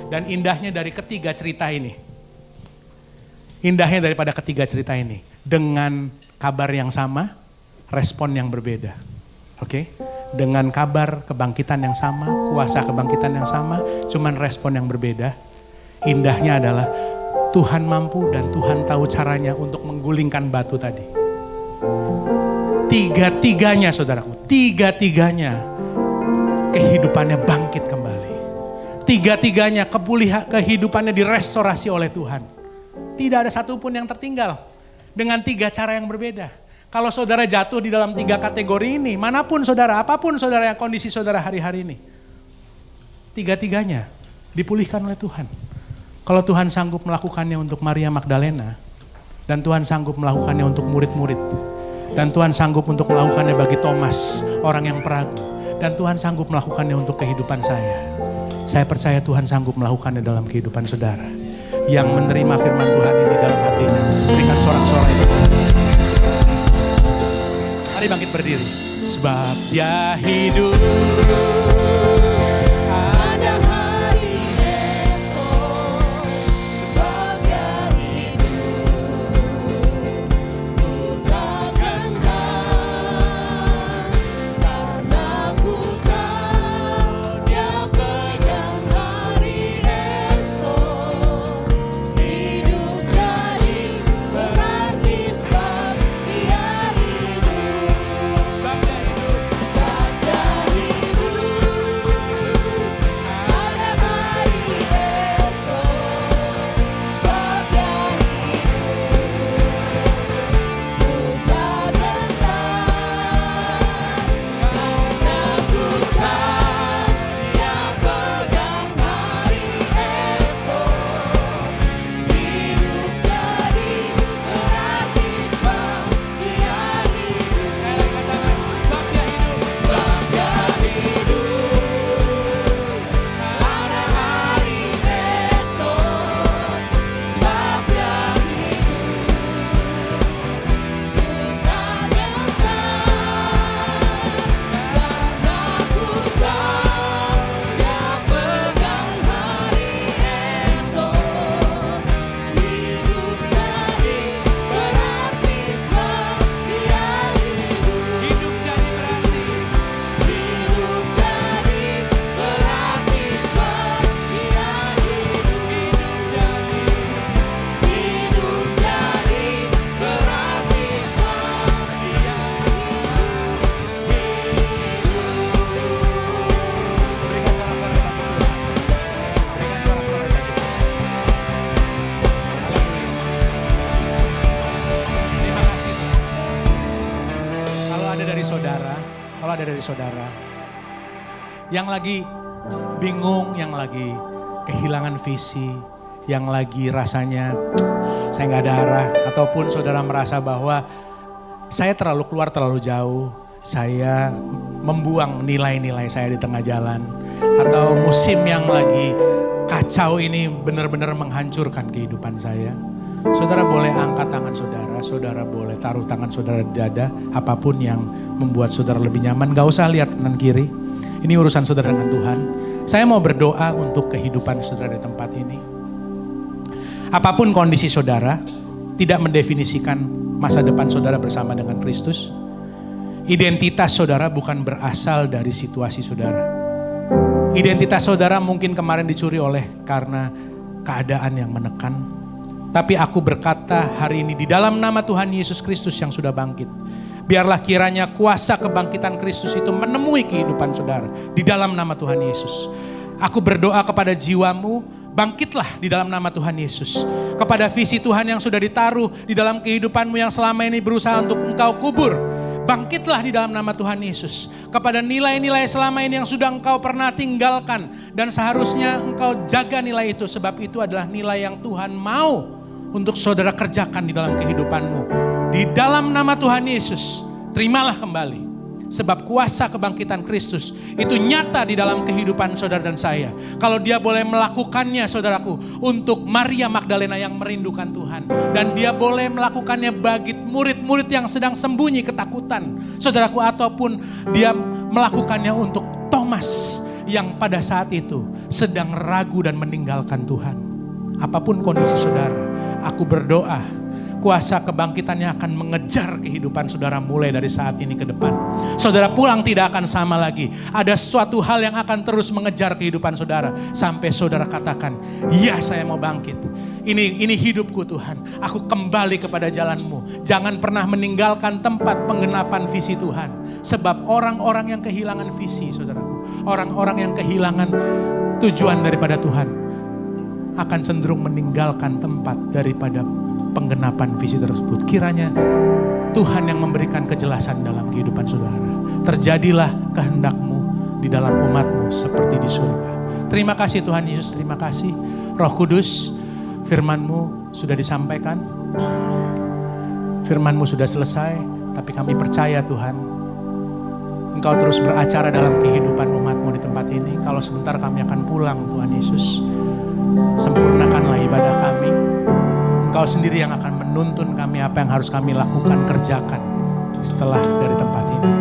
Dan indahnya dari ketiga cerita ini. Indahnya daripada ketiga cerita ini. Dengan kabar yang sama, respon yang berbeda. Oke? Dengan kabar kebangkitan yang sama, kuasa kebangkitan yang sama, cuman respon yang berbeda. Indahnya adalah Tuhan mampu dan Tuhan tahu caranya untuk menggulingkan batu tadi. Tiga-tiganya saudaraku, tiga-tiganya kehidupannya bangkit kembali. Tiga-tiganya kehidupannya direstorasi oleh Tuhan. Tidak ada satupun yang tertinggal dengan 3 cara yang berbeda. Kalau saudara jatuh di dalam 3 kategori ini, manapun saudara, apapun saudara yang kondisi saudara hari-hari ini, tiga-tiganya dipulihkan oleh Tuhan. Kalau Tuhan sanggup melakukannya untuk Maria Magdalena, dan Tuhan sanggup melakukannya untuk murid-murid, dan Tuhan sanggup untuk melakukannya bagi Thomas, orang yang peragu, dan Tuhan sanggup melakukannya untuk kehidupan saya percaya Tuhan sanggup melakukannya dalam kehidupan saudara. Yang menerima firman Tuhan ini dalam hatinya, berikan sorak-sorai itu. Mari bangkit berdiri. Sebab dia hidup. Pada hari esok, sebab dia hidup, ku takkan karena ku tahu dia pegang hari esok. Hidup jadi berarti sebab dia hidup. Saudara yang lagi bingung, yang lagi kehilangan visi, yang lagi rasanya saya nggak ada arah, ataupun saudara merasa bahwa saya terlalu keluar terlalu jauh, saya membuang nilai-nilai saya di tengah jalan, atau musim yang lagi kacau ini benar-benar menghancurkan kehidupan saya. Saudara boleh angkat tangan saudara boleh taruh tangan saudara di dada, apapun yang membuat saudara lebih nyaman, gak usah lihat kanan kiri. Ini urusan saudara dengan Tuhan. Saya mau berdoa untuk kehidupan saudara di tempat ini. Apapun kondisi saudara, tidak mendefinisikan masa depan saudara bersama dengan Kristus. Identitas saudara bukan berasal dari situasi saudara. Identitas saudara mungkin kemarin dicuri karena keadaan yang menekan. Tapi aku berkata hari ini di dalam nama Tuhan Yesus Kristus yang sudah bangkit. Biarlah kiranya kuasa kebangkitan Kristus itu menemui kehidupan saudara. Di dalam nama Tuhan Yesus. Aku berdoa kepada jiwamu, bangkitlah di dalam nama Tuhan Yesus. Kepada visi Tuhan yang sudah ditaruh di dalam kehidupanmu yang selama ini berusaha untuk engkau kubur. bangkitlah di dalam nama Tuhan Yesus. Kepada nilai-nilai selama ini yang sudah engkau pernah tinggalkan. Dan seharusnya engkau jaga nilai itu. Sebab itu adalah nilai yang Tuhan mau untuk saudara kerjakan di dalam kehidupanmu. Di dalam nama Tuhan Yesus, terimalah kembali. Sebab kuasa kebangkitan Kristus itu nyata di dalam kehidupan saudara dan saya. Kalau dia boleh melakukannya saudaraku untuk Maria Magdalena yang merindukan Tuhan. Dan dia boleh melakukannya bagi murid-murid yang sedang sembunyi ketakutan saudaraku. Ataupun dia melakukannya untuk Thomas yang pada saat itu sedang ragu dan meninggalkan Tuhan. Apapun kondisi saudara, aku berdoa kuasa kebangkitannya akan mengejar kehidupan saudara mulai dari saat ini ke depan. Saudara pulang tidak akan sama lagi. Ada suatu hal yang akan terus mengejar kehidupan saudara. Sampai saudara katakan, ya saya mau bangkit. Ini hidupku Tuhan. Aku kembali kepada jalan-Mu. Jangan pernah meninggalkan tempat penggenapan visi Tuhan. Sebab orang-orang yang kehilangan visi saudaraku. Orang-orang yang kehilangan tujuan daripada Tuhan. Akan cenderung meninggalkan tempat daripada penggenapan visi tersebut. Kiranya Tuhan yang memberikan kejelasan dalam kehidupan saudara. Terjadilah kehendak-Mu di dalam umat-Mu seperti di surga. Terima kasih Tuhan Yesus, terima kasih. Roh Kudus, firman-Mu sudah disampaikan. Firman-Mu sudah selesai, tapi kami percaya Tuhan, Engkau terus beracara dalam kehidupan umat-Mu di tempat ini. Kalau sebentar kami akan pulang Tuhan Yesus, sempurnakanlah ibadah kami. Engkau sendiri yang akan menuntun kami apa yang harus kami lakukan, kerjakan setelah dari tempat ini.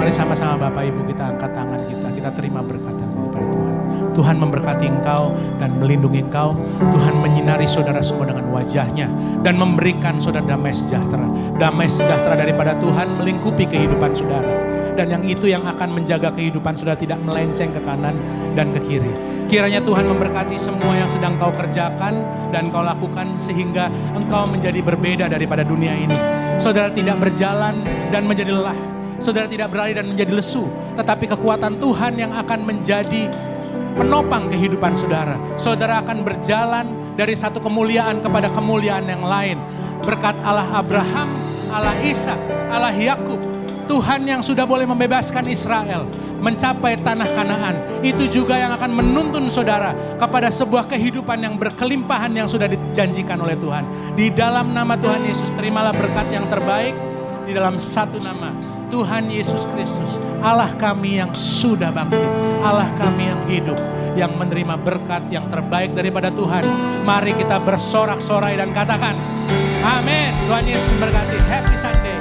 Mari sama-sama Bapak Ibu kita angkat tangan kita terima berkat daripada Tuhan. Tuhan memberkati engkau dan melindungi engkau. Tuhan menyinari saudara semua dengan wajahnya dan memberikan saudara damai sejahtera. Damai sejahtera daripada Tuhan melingkupi kehidupan saudara. Dan yang itu yang akan menjaga kehidupan saudara tidak melenceng ke kanan dan ke kiri. Kiranya Tuhan memberkati semua yang sedang kau kerjakan dan kau lakukan sehingga engkau menjadi berbeda daripada dunia ini. Saudara tidak berjalan dan menjadi lelah. Saudara tidak berlari dan menjadi lesu. Tetapi kekuatan Tuhan yang akan menjadi penopang kehidupan saudara. Saudara akan berjalan dari satu kemuliaan kepada kemuliaan yang lain. Berkat Allah Abraham, Allah Ishak, Allah Yakub. Tuhan yang sudah boleh membebaskan Israel mencapai tanah Kanaan. Itu juga yang akan menuntun saudara kepada sebuah kehidupan yang berkelimpahan yang sudah dijanjikan oleh Tuhan. Di dalam nama Tuhan Yesus terimalah berkat yang terbaik di dalam satu nama. Tuhan Yesus Kristus, Allah kami yang sudah bangkit, Allah kami yang hidup, yang menerima berkat yang terbaik daripada Tuhan. Mari kita bersorak-sorai dan katakan, amin. Tuhan Yesus memberkati. Happy Sunday.